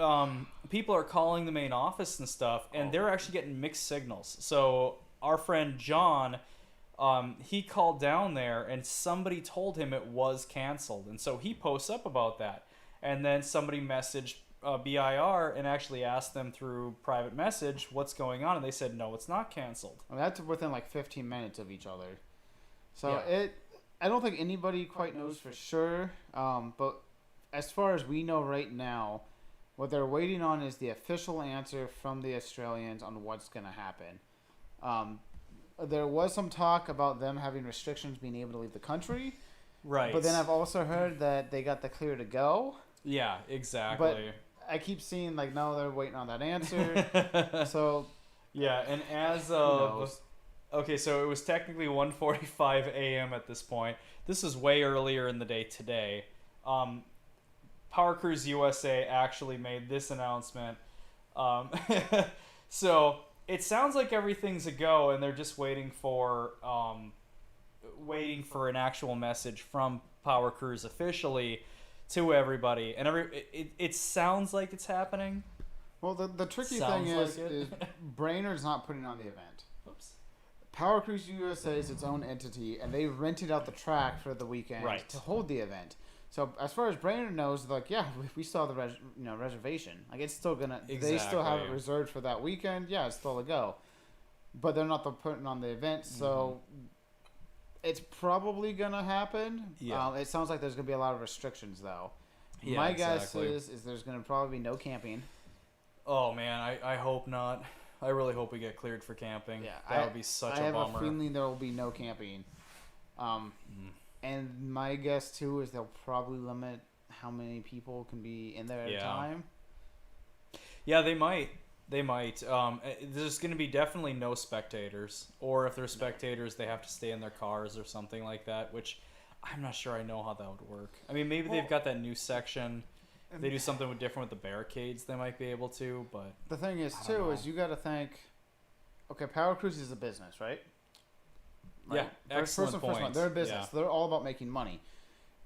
people are calling the main office and stuff, and they're actually getting mixed signals. So our friend John, he called down there, and somebody told him it was canceled. And so he posts up about that. And then somebody messaged BIR and actually asked them through private message what's going on, and they said no, it's not canceled.
Well, that's within like 15 minutes of each other. So I don't think anybody quite knows for sure. But as far as we know right now, what they're waiting on is the official answer from the Australians on what's going to happen. There was some talk about them having restrictions being able to leave the country.
Right.
But then I've also heard that they got the clear to go.
Yeah, exactly.
But I keep seeing like, no, they're waiting on that answer. So
yeah, and as of Okay, so it was technically 1:45 a.m. at this point. This is way earlier in the day today. Powercruise USA actually made this announcement. Um, so it sounds like everything's a go, and they're just waiting for an actual message from Powercruise officially to everybody. And it sounds like it's happening.
Well, the tricky
Sounds
thing
like it.
is Brainerd's not putting on the event.
Oops.
Powercruise USA is its own entity, and they rented out the track for the weekend
Right.
to hold the event. So as far as Brainerd knows, like, yeah, we saw the reservation. Like, it's still gonna. They still have it
Exactly.
reserved for that weekend. Yeah, it's still a go, but they're not putting on the event. So it's probably gonna happen.
Yeah.
It sounds like there's gonna be a lot of restrictions though.
Yeah,
My
exactly.
guess is there's gonna probably be no camping.
Oh man, I hope not. I really hope we get cleared for camping.
Yeah,
that would be such
I
a
have
bummer.
a feeling there will be no camping. And my guess too is they'll probably limit how many people can be in there at a time.
Yeah, they might. They might. There's going to be definitely no spectators, or if there's spectators, they have to stay in their cars or something like that. Which I'm not sure I know how that would work. I mean, maybe they've got that new section. If they do something different with the barricades, they might be able to. But
The thing is
I don't
too
know.
is you got to think. Okay, Powercruise is a business, right?
yeah,
First
excellent
and
point.
foremost, they're a business.
Yeah.
They're all about making money.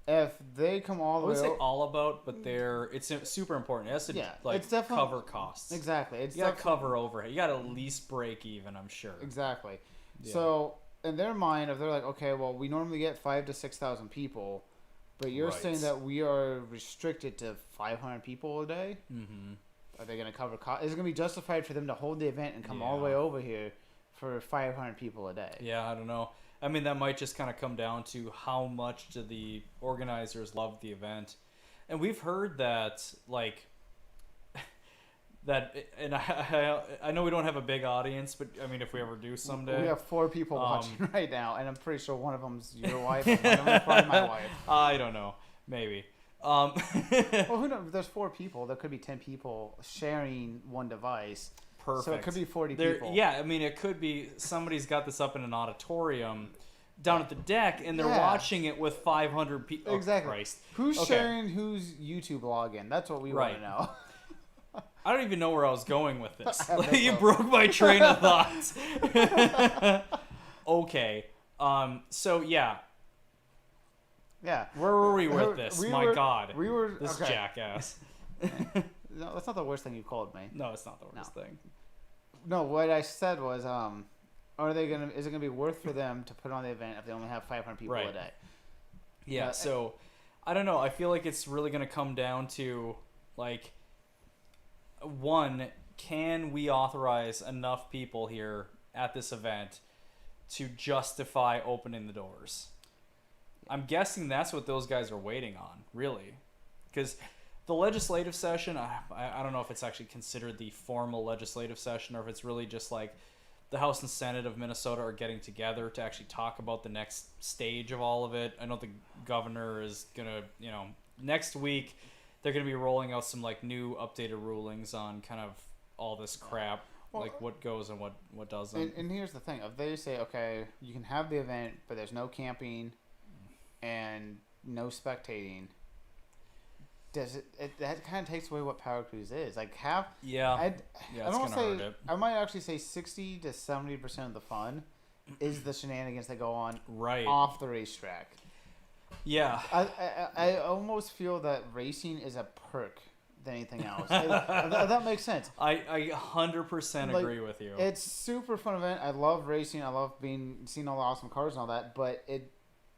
If they come all
I
the
would
way,
say all about, but it's super important. It has to
it's definitely
cover costs.
exactly. It's
You got to
definitely-
cover overhead. You got to at least break even. I'm sure.
Exactly.
Yeah.
So in their mind, if they're like, okay, well, we normally get 5,000 to 6,000 people, but you're
Right.
saying that we are restricted to 500 people a day.
Mm-hmm.
Are they going to cover cost? Is it going to be justified for them to hold the event and come all the
Yeah.
way over here for 500 people a day?
Yeah, I don't know. I mean, that might just kind of come down to how much do the organizers love the event. And we've heard that, like, and I know we don't have a big audience, but I mean, if we ever do someday.
We have 4 people watching right now, and I'm pretty sure one of them's your wife, and one of them's probably my wife.
I don't know. Maybe.
Well, who knows? There's 4 people. There could be 10 people sharing one device.
Perfect.
So it could be 40
There,
people.
yeah, I mean, it could be somebody's got this up in an auditorium down at the deck, and they're
Yeah.
watching it with 500 people.
Exactly.
Oh, Christ.
Who's
Okay.
sharing whose YouTube login? That's what we want
Right.
to know.
I don't even know where I was going with this.
I have no
You
clue.
broke my train of thought. Okay. So yeah,
Yeah.
where were we with this? My God,
We were.
this
okay.
jackass.
No, that's not the worst thing you called me.
No, it's not the worst thing.
No, what I said was, are they gonna? Is it gonna be worth for them to put on the event if they only have 500 people
Right.
a day?
Yeah. So I don't know. I feel like it's really gonna come down to like, one, can we authorize enough people here at this event to justify opening the doors? I'm guessing that's what those guys are waiting on, really. Because the legislative session, I don't know if it's actually considered the formal legislative session or if it's really just like the House and Senate of Minnesota are getting together to actually talk about the next stage of all of it. I know the governor is going to, next week they're going to be rolling out some like new updated rulings on kind of all this crap,
Well,
like what goes and what doesn't.
And here's the thing: if they say, okay, you can have the event, but there's no camping and no spectating, does it that kind of takes away what Powercruise is? Like
Yeah.
I
Yeah,
I
it's
don't
gonna
say
hurt it.
I might actually say 60 to 70% of the fun is the shenanigans that go on
Right.
off the racetrack.
Yeah.
I almost feel that racing is a perk than anything else. That makes sense.
I 100%
Like,
agree with you.
It's super fun event. I love racing. I love seeing all the awesome cars and all that. But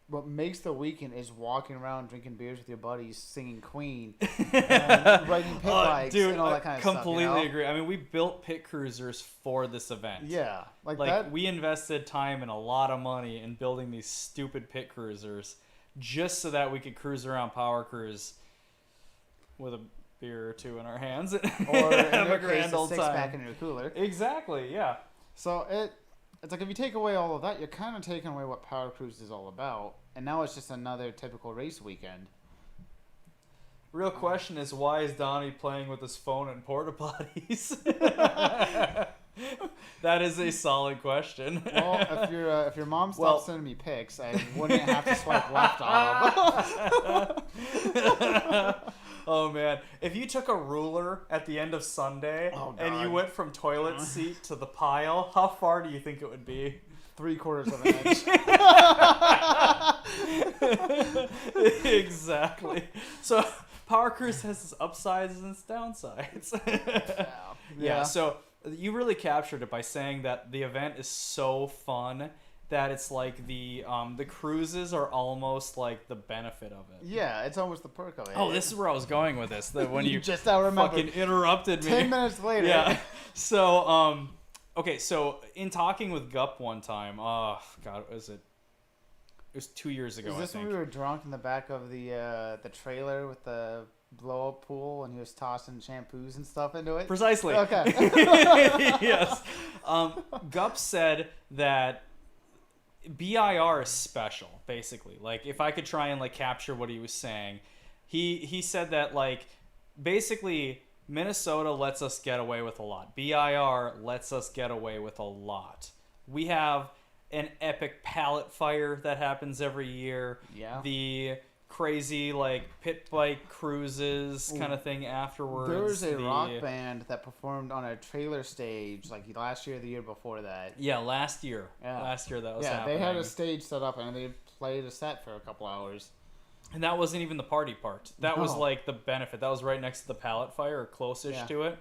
what makes the weekend is walking around drinking beers with your buddies, singing Queen, and riding pit bikes,
dude,
and all that kind of stuff.
completely agree. I mean, we built pit cruisers for this event.
Yeah, like
Like
that.
we invested time and a lot of money in building these stupid pit cruisers just so that we could cruise around Power Cruise with a beer or two in our hands and
Or in
have
your
a
case,
grand
a
old
six-pack
time.
in your cooler.
Exactly. Yeah.
So it's like if you take away all of that, you're kind of taking away what Power Cruise is all about, and now it's just another typical race weekend.
Real question is, why is Donnie playing with his phone and porta potties? That is a solid question.
Well, if your mom stopped sending me pics, I wouldn't have to swipe left on them.
Oh man, if you took a ruler at the end of Sunday and you went from toilet seat to the pile, how far do you think it would be?
3/4 of an inch.
Exactly. So Powercruise has its upsides and its downsides. Yeah. So you really captured it by saying that the event is so fun that it's like the cruises are almost like the benefit of it.
Yeah, it's almost the perk of it.
Oh, this is where I was going with this. That when you
just now remembered.
fucking interrupted me.
10 minutes later.
Yeah. So okay, so in talking with Gup one time, oh god, was it? It was 2 years ago.
Is this when we were drunk in the back of the trailer with the blow up pool and he was tossing shampoos and stuff into it?
Precisely.
Okay.
Yes. Gup said that BIR is special, basically. Like, if I could try and like capture what he was saying, he said that like basically Minnesota lets us get away with a lot. BIR lets us get away with a lot. We have an epic pallet fire that happens every year.
Yeah.
The crazy like pit bike cruises kind of thing afterwards.
There was a rock band that performed on a trailer stage like last year or the year before that.
Yeah, last year.
Yeah.
Last year that was happening.
They had a stage set up and they played a set for a couple hours.
And that wasn't even the party part. That was
No.
like the benefit. That was right next to the pallet fire, or close-ish
Yeah.
to it.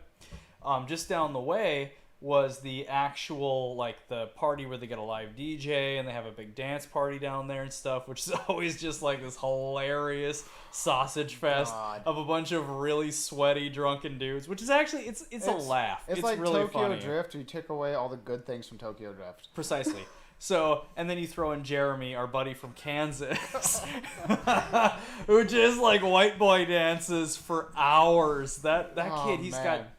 Just down the way was the actual, like, the party where they get a live DJ and they have a big dance party down there and stuff, which is always just like this hilarious sausage fest of a bunch of really sweaty, drunken dudes, which is actually, it's a laugh.
It's like
really
Tokyo
funny.
Drift, you took away all the good things from Tokyo Drift.
Precisely. So, and then you throw in Jeremy, our buddy from Kansas, who just like white boy dances for hours. That kid,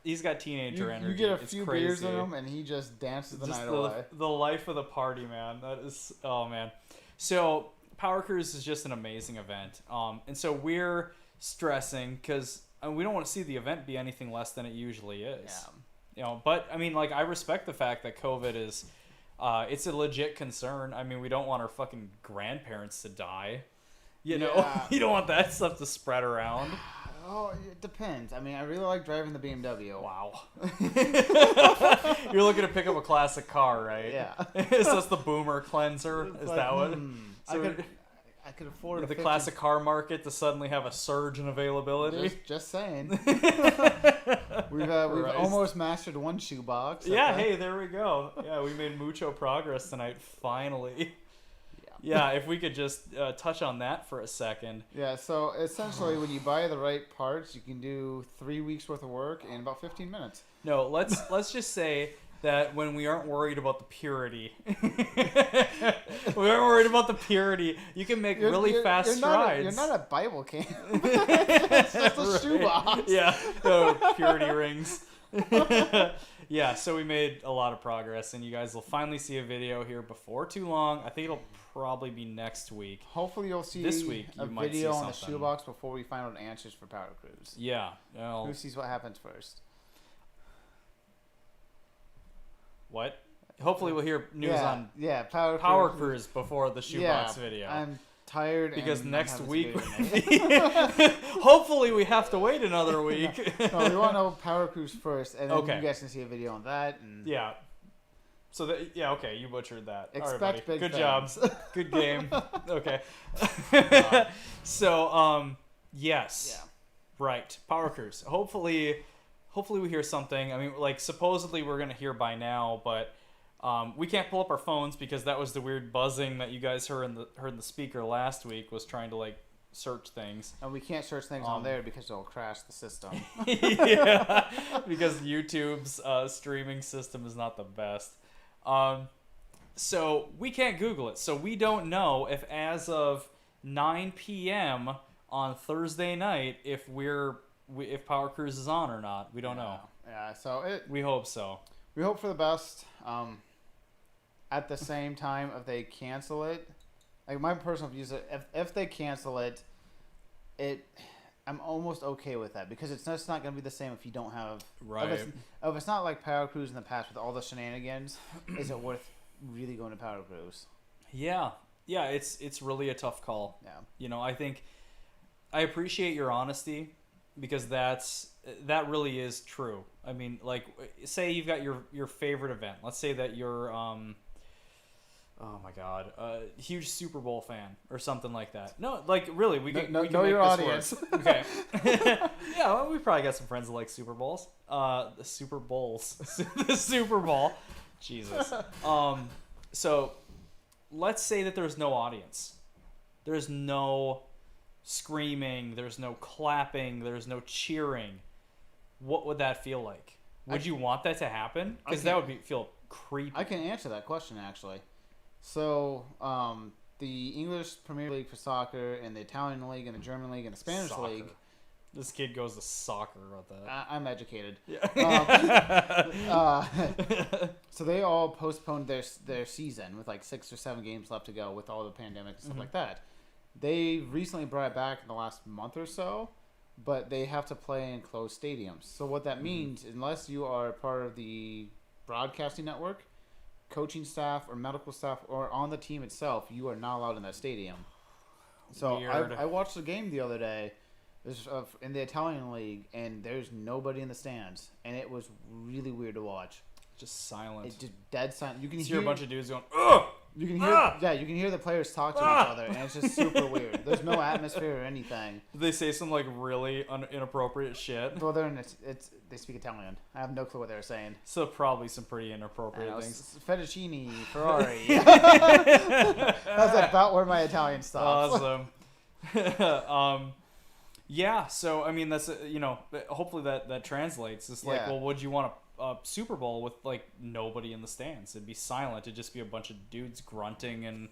he's got teenager energy.
You get a
It's
few
crazy.
beers in him, and he just dances the night away.
The life of the party, man. That is, oh man. So Powercruise is just an amazing event. And so we're stressing because we don't want to see the event be anything less than it usually is.
Yeah.
You know, but I mean, like, I respect the fact that COVID is. It's a legit concern. I mean, we don't want our fucking grandparents to die. You know,
Yeah.
You don't want that stuff to spread around.
Oh, it depends. I mean, I really like driving the BMW.
Wow. You're looking to pick up a classic car, right?
Yeah.
So it's the boomer cleanser. Is
like,
that what?
So I could afford
the classic car market to suddenly have a surge in availability.
Just saying. We've almost mastered one shoebox.
Yeah,
okay.
hey, there we go. Yeah, we made mucho progress tonight, finally. Yeah, if we could just touch on that for a second.
Yeah, so essentially when you buy the right parts, you can do 3 weeks worth of work in about 15 minutes.
No, let's just say that when we aren't worried about the purity, you can make really fast strides.
You're not a Bible camp. It's just a shoebox.
Yeah, purity rings. Yeah, so we made a lot of progress, and you guys will finally see a video here before too long. I think it'll probably be next week.
Hopefully you'll see
this week.
a video on the shoebox before we find out answers for Powercruise.
Yeah. Well,
who sees what happens first?
What? Hopefully we'll hear news on
Powercruise
before the shoebox video.
I'm tired
because next week
hopefully
hopefully we have to wait another week.
No, we want to know Powercruise first, and then
okay.
you guys can see a video on that. And
yeah. So okay, you butchered that.
Expect
all right, buddy.
big
Good
things.
job. Good game. Okay. So yes.
Yeah.
Right. Powercruise. Hopefully we hear something. I mean, like, supposedly we're gonna hear by now, but we can't pull up our phones because that was the weird buzzing that you guys heard in the speaker last week, was trying to like search things.
And we can't search things on there because it'll crash the system.
Yeah, because YouTube's streaming system is not the best. So we can't Google it. So we don't know if as of 9 p.m. on Thursday night if Powercruise is on or not. We don't know.
Yeah, so
we hope so.
We hope for the best. At the same time, if they cancel it, like my personal views, if they cancel it, I'm almost okay with that because it's just not going to be the same if you don't have.
Right.
If it's not like Powercruise in the past with all the shenanigans, is it worth really going to Powercruise?
Yeah. Yeah, it's really a tough call.
Yeah.
You know, I think I appreciate your honesty because that really is true. I mean, like, say you've got your favorite event. Let's say that you're oh my God, huge Super Bowl fan or something like that. No, like really, we can
know
make
your
this
audience.
work. Okay. Yeah, well, we probably got some friends that like Super Bowls. The Super Bowls, the Super Bowl. Jesus. So let's say that there's no audience. There's no screaming. There's no clapping. There's no cheering. What would that feel like? Would you want that to happen? Because that would feel creepy.
I can answer that question actually. So, the English Premier League for soccer and the Italian League and the German League and the Spanish
Soccer.
League.
This kid goes to soccer about that.
I'm educated.
Yeah.
So they all postponed their season with like 6 or 7 games left to go with all the pandemic and stuff like that. They recently brought it back in the last month or so, but they have to play in closed stadiums. So what that means, unless you are part of the broadcasting network, coaching staff or medical staff or on the team itself, you are not allowed in that stadium. So I watched the game the other day. There's in the Italian league, and there's nobody in the stands, and it was really weird to watch.
Just silent.
It's just dead silent. You can
hear
hear
a bunch of dudes going, ugh!
You can hear, you can hear the players talk to each other, and it's just super weird. There's no atmosphere or anything.
They say some like really inappropriate shit.
Well, they speak Italian. I have no clue what they're saying.
So probably some pretty inappropriate things.
Fettuccine, Ferrari. That's about where my Italian stops.
Awesome. Yeah. So I mean, that's hopefully that translates. It's like, well, would you want a Super Bowl with like nobody in the stands? It'd be silent. It'd just be a bunch of dudes grunting and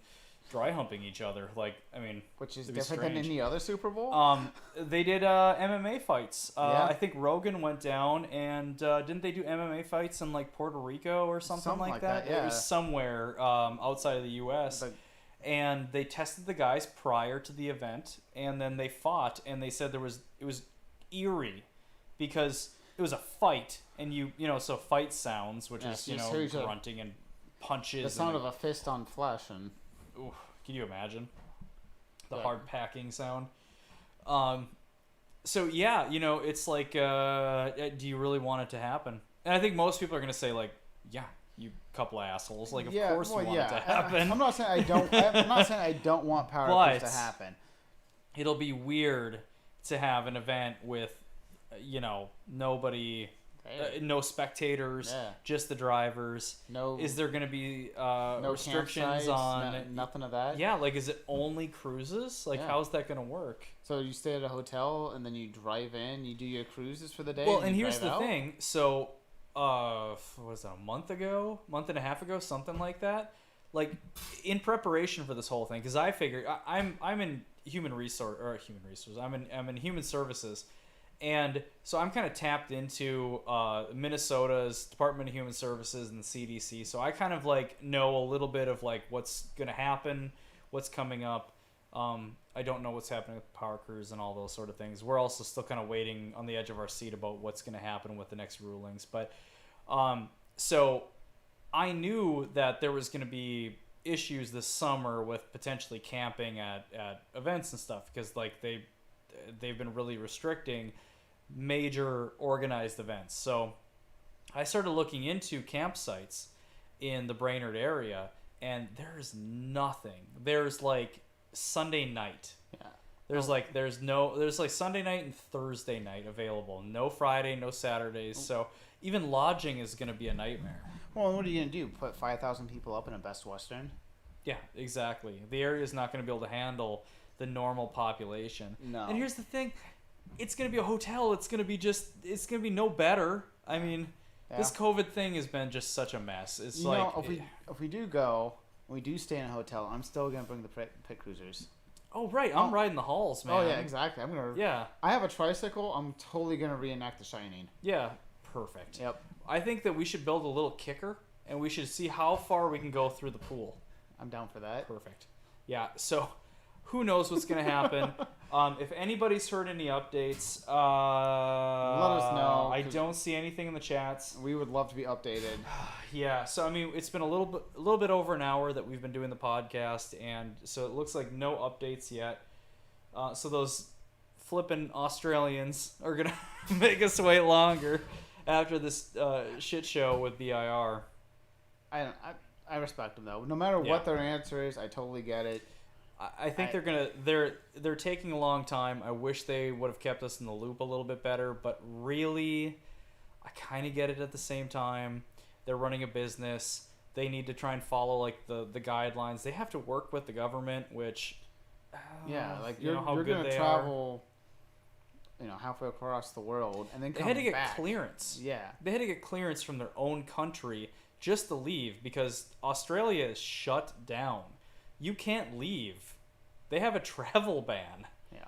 dry humping each other. Like, I mean,
which is different than any other Super Bowl.
They did MMA fights. I think Rogan went down and didn't they do MMA fights in like Puerto Rico or something like that?
Yeah.
It was somewhere outside of the U.S. And they tested the guys prior to the event, and then they fought, and they said it was eerie because it was a fight, and so fight sounds, which is grunting and punches.
The sound of a fist on flesh, and
ooh, can you imagine the hard packing sound? So yeah, it's like, do you really want it to happen? And I think most people are gonna say like, yeah. You couple of assholes. Like, of course we want it to happen.
I'm not saying I don't. I'm not saying I don't want Powercruise to happen.
It'll be weird to have an event with, nobody, no spectators, just the drivers.
No.
Is there going to be
no
restrictions on
nothing of that?
Yeah, like, is it only cruises? Like, how's that going to work?
So you stay at a hotel and then you drive in. You do your cruises for the day.
Well, and here's the thing. So. What was that, a month and a half ago, something like that, like in preparation for this whole thing, because I figured I'm in human resources, I'm in human services, and so I'm kind of tapped into Minnesota's Department of Human Services and the CDC, so I kind of like know a little bit of like what's gonna happen, what's coming up. I don't know what's happening with Powercruise and all those sort of things. We're also still kind of waiting on the edge of our seat about what's going to happen with the next rulings. But so I knew that there was going to be issues this summer with potentially camping at events and stuff because like they've been really restricting major organized events. So I started looking into campsites in the Brainerd area, and there's nothing. There's like Sunday night. Yeah. There's like Sunday night and Thursday night available. No Friday, no Saturdays. So even lodging is going to be a nightmare.
Well, and what are you going to do? Put 5,000 people up in a Best Western?
Yeah, exactly. The area is not going to be able to handle the normal population.
No.
And here's the thing. It's going to be a hotel. It's going to be no better. I mean, this COVID thing has been just such a mess. It's
if we do go, we do stay in a hotel, I'm still going to bring the pit cruisers.
Oh, right. I'm riding the halls, man.
Oh, yeah, exactly. I have a tricycle. I'm totally going to reenact The Shining.
Yeah, perfect.
Yep.
I think that we should build a little kicker, and we should see how far we can go through the pool.
I'm down for that.
Perfect. Yeah, so Who knows what's going to happen? If anybody's heard any updates, let
us know.
I don't see anything in the chats.
We would love to be updated.
Yeah, so I mean, it's been a little bit over an hour that we've been doing the podcast, and so it looks like no updates yet. So those flippin' Australians are gonna make us wait longer after this shit show with BIR.
I respect them though. No matter what their answer is, I totally get it.
I think they're taking a long time. I wish they would have kept us in the loop a little bit better, but really, I kind of get it at the same time. They're running a business. They need to try and follow like the guidelines. They have to work with the government, which
like
you know how
you're
good
gonna
they
travel, halfway across the world and then
they
come
had to get
back.
clearance.
Yeah,
they had to get clearance from their own country just to leave because Australia is shut down. You can't leave. They have a travel ban.
Yeah.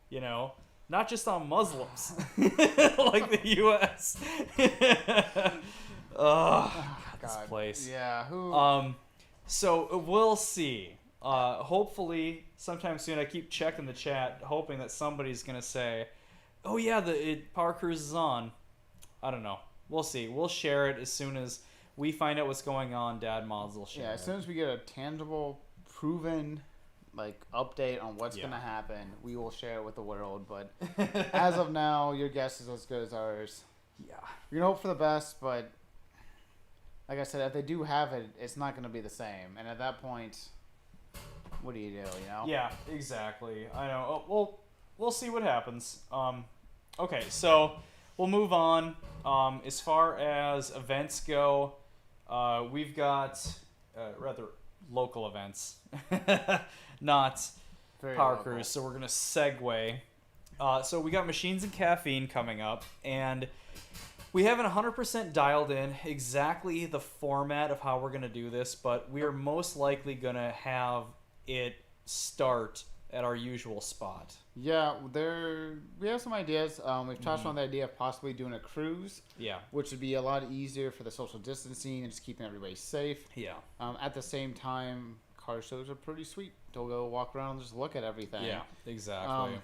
You know, not just on Muslims, like the U.S. God, this place.
Yeah. Who?
So we'll see. Hopefully, sometime soon. I keep checking the chat, hoping that somebody's gonna say, "Oh yeah, Powercruise is on." I don't know. We'll see. We'll share it as soon as we find out what's going on. Dad Mods will share.
Yeah, as soon as we get a tangible, proven, update on what's gonna happen, we will share it with the world. But as of now, your guess is as good as ours.
Yeah.
We're gonna hope for the best, but like I said, if they do have it, it's not gonna be the same. And at that point, what do you do?
Yeah, exactly. I know. We'll see what happens. Okay, so we'll move on. As far as events go, we've got rather local events, not Powercruise. So we're gonna segue. So we got Machines and Caffeine coming up, and we haven't 100% dialed in exactly the format of how we're gonna do this, but we are most likely gonna have it start at our usual spot.
Yeah, we have some ideas. We've touched on the idea of possibly doing a cruise.
Yeah.
Which would be a lot easier for the social distancing and just keeping everybody safe.
Yeah.
At the same time, car shows are pretty sweet. To go walk around and just look at everything.
Yeah, exactly.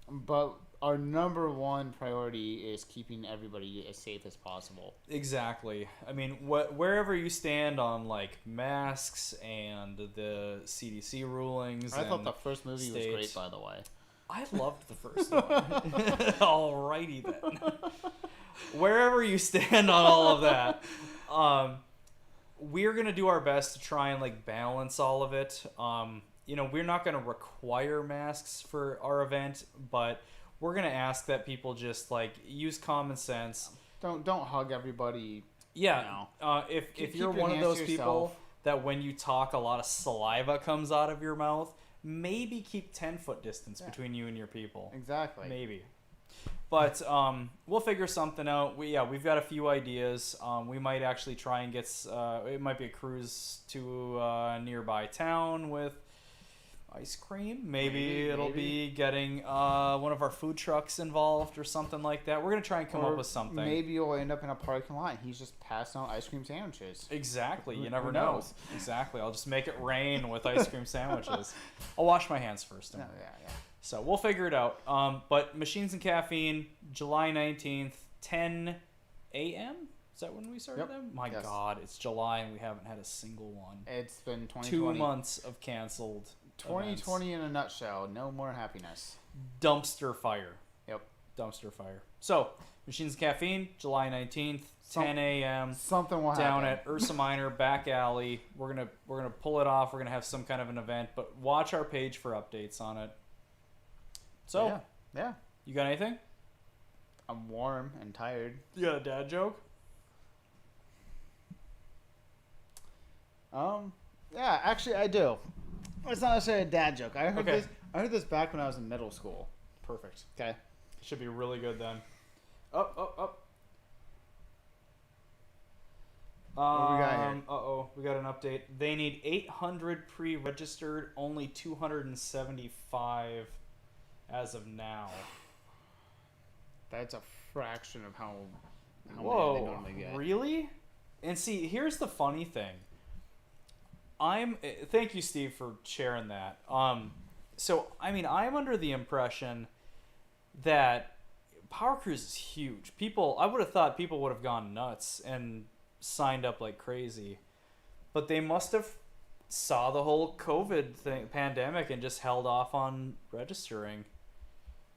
But our number one priority is keeping everybody as safe as possible.
Exactly. I mean, wherever you stand on masks and the CDC rulings.
I thought the first movie was great, by the way.
I loved the first one. Alrighty then. Wherever you stand on all of that, we're gonna do our best to try and balance all of it. We're not gonna require masks for our event, but we're gonna ask that people just use common sense.
Don't hug everybody.
Yeah. If you're one of those people that when you talk a lot of saliva comes out of your mouth, maybe keep 10-foot distance between you and your people.
Exactly.
Maybe. But we'll figure something out. We've got a few ideas. We might actually try and get it might be a cruise to a nearby town with ice cream. Maybe it'll be getting one of our food trucks involved or something like that. We're gonna try and come up with something.
Maybe you'll end up in a parking lot and he's just passing out ice cream sandwiches.
Exactly. You never know. Exactly. I'll just make it rain with ice cream sandwiches. I'll wash my hands first.
Yeah.
So we'll figure it out. But Machines and Caffeine, July 19th, 10 a.m. Is that when we started them? My God, it's July and we haven't had a single one.
It's been 2020.
2 months of canceled
2020
events.
in a nutshell. No more happiness.
Dumpster fire.
Yep.
Dumpster fire. So, Machines and Caffeine, July 19th, 10 a.m.
Something will
down
happen.
at Ursa Minor back alley. We're gonna pull it off. We're gonna have some kind of an event, but watch our page for updates on it. So,
yeah.
You got anything?
I'm warm and tired.
You got a dad joke?
Yeah, actually I do. It's not necessarily a dad joke. I heard this back when I was in middle school.
Perfect.
Okay.
Should be really good then. Up.
What we got here?
We got an update. They need 800 pre-registered, only 275 as of now.
That's a fraction of how many they normally get.
Really? And see, here's the funny thing. Thank you, Steve, for sharing that. So, I mean, I'm under the impression that Powercruise is huge. I would have thought people would have gone nuts and signed up like crazy. But they must have saw the whole COVID pandemic and just held off on registering.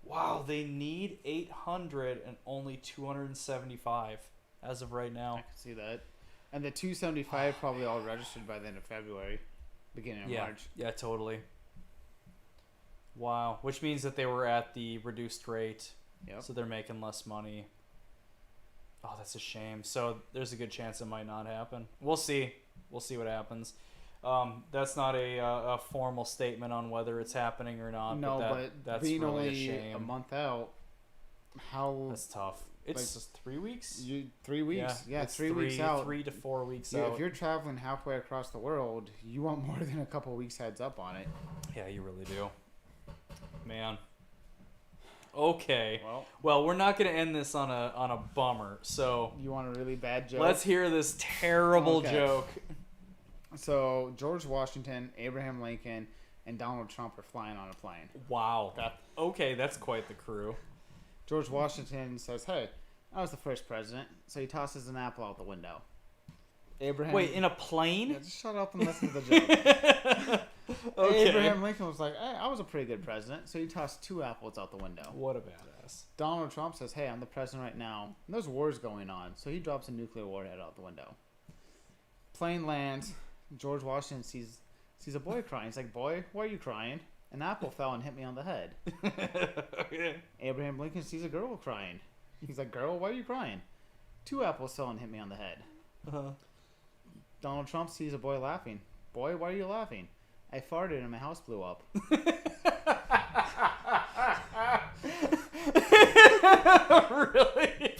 Wow, they need 800 and only 275 as of right now.
I can see that. And the 275 probably all registered by the end of February, beginning of March.
Yeah, totally. Wow, which means that they were at the reduced rate, so they're making less money. Oh, that's a shame. So there's a good chance it might not happen. We'll see. We'll see what happens. That's not a formal statement on whether it's happening or not.
No,
but that's
being
really
only
a shame.
a month out, how...
That's tough. It's just 3 weeks?
3 weeks. Yeah,
it's
3 weeks out.
3 to 4 weeks out.
If you're traveling halfway across the world, you want more than a couple weeks heads up on it.
Yeah, you really do. Man. Okay.
Well,
we're not going to end this on a bummer. So
you want a really bad joke?
let's hear this terrible joke.
So George Washington, Abraham Lincoln, and Donald Trump are flying on a plane.
Wow. Okay, that's quite the crew.
George Washington says, "Hey, I was the first president," so he tosses an apple out the window.
Wait, in a plane?
Yeah, just shut up and listen to the joke. Okay. Abraham Lincoln was like, "Hey, I was a pretty good president," so he tossed 2 apples out the window.
What a badass.
Donald Trump says, "Hey, I'm the president right now, and there's wars going on," so he drops a nuclear warhead out the window. Plane lands. George Washington sees a boy crying. He's like, "Boy, why are you crying?" "An apple fell and hit me on the head."
Okay.
Abraham Lincoln sees a girl crying. He's like, "Girl, why are you crying?" "2 apples fell and hit me on the head."
Uh-huh.
Donald Trump sees a boy laughing. "Boy, why are you laughing?" "I farted and my house blew up."
Really?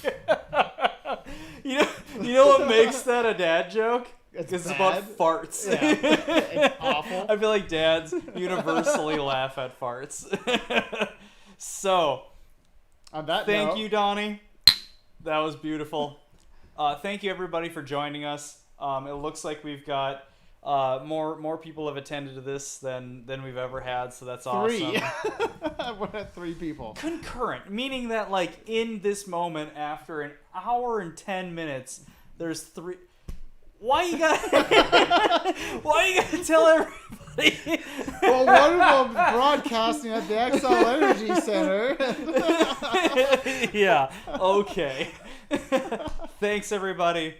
You know what makes that a dad joke? It's about farts.
Yeah. It's awful.
I feel like dads universally laugh at farts. So,
on that
thank
note,
you, Donnie. That was beautiful. Thank you, everybody, for joining us. It looks like we've got more people have attended to this than we've ever had, so that's
3.
awesome.
We're at 3 people.
Concurrent, meaning that like in this moment, after an hour and 10 minutes, there's 3. Why you gotta tell everybody?
Well, one of them's broadcasting at the XL Energy Center.
Yeah. Okay. Thanks, everybody,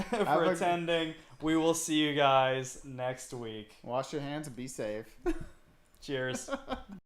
for attending. We will see you guys next week.
Wash your hands and be safe.
Cheers.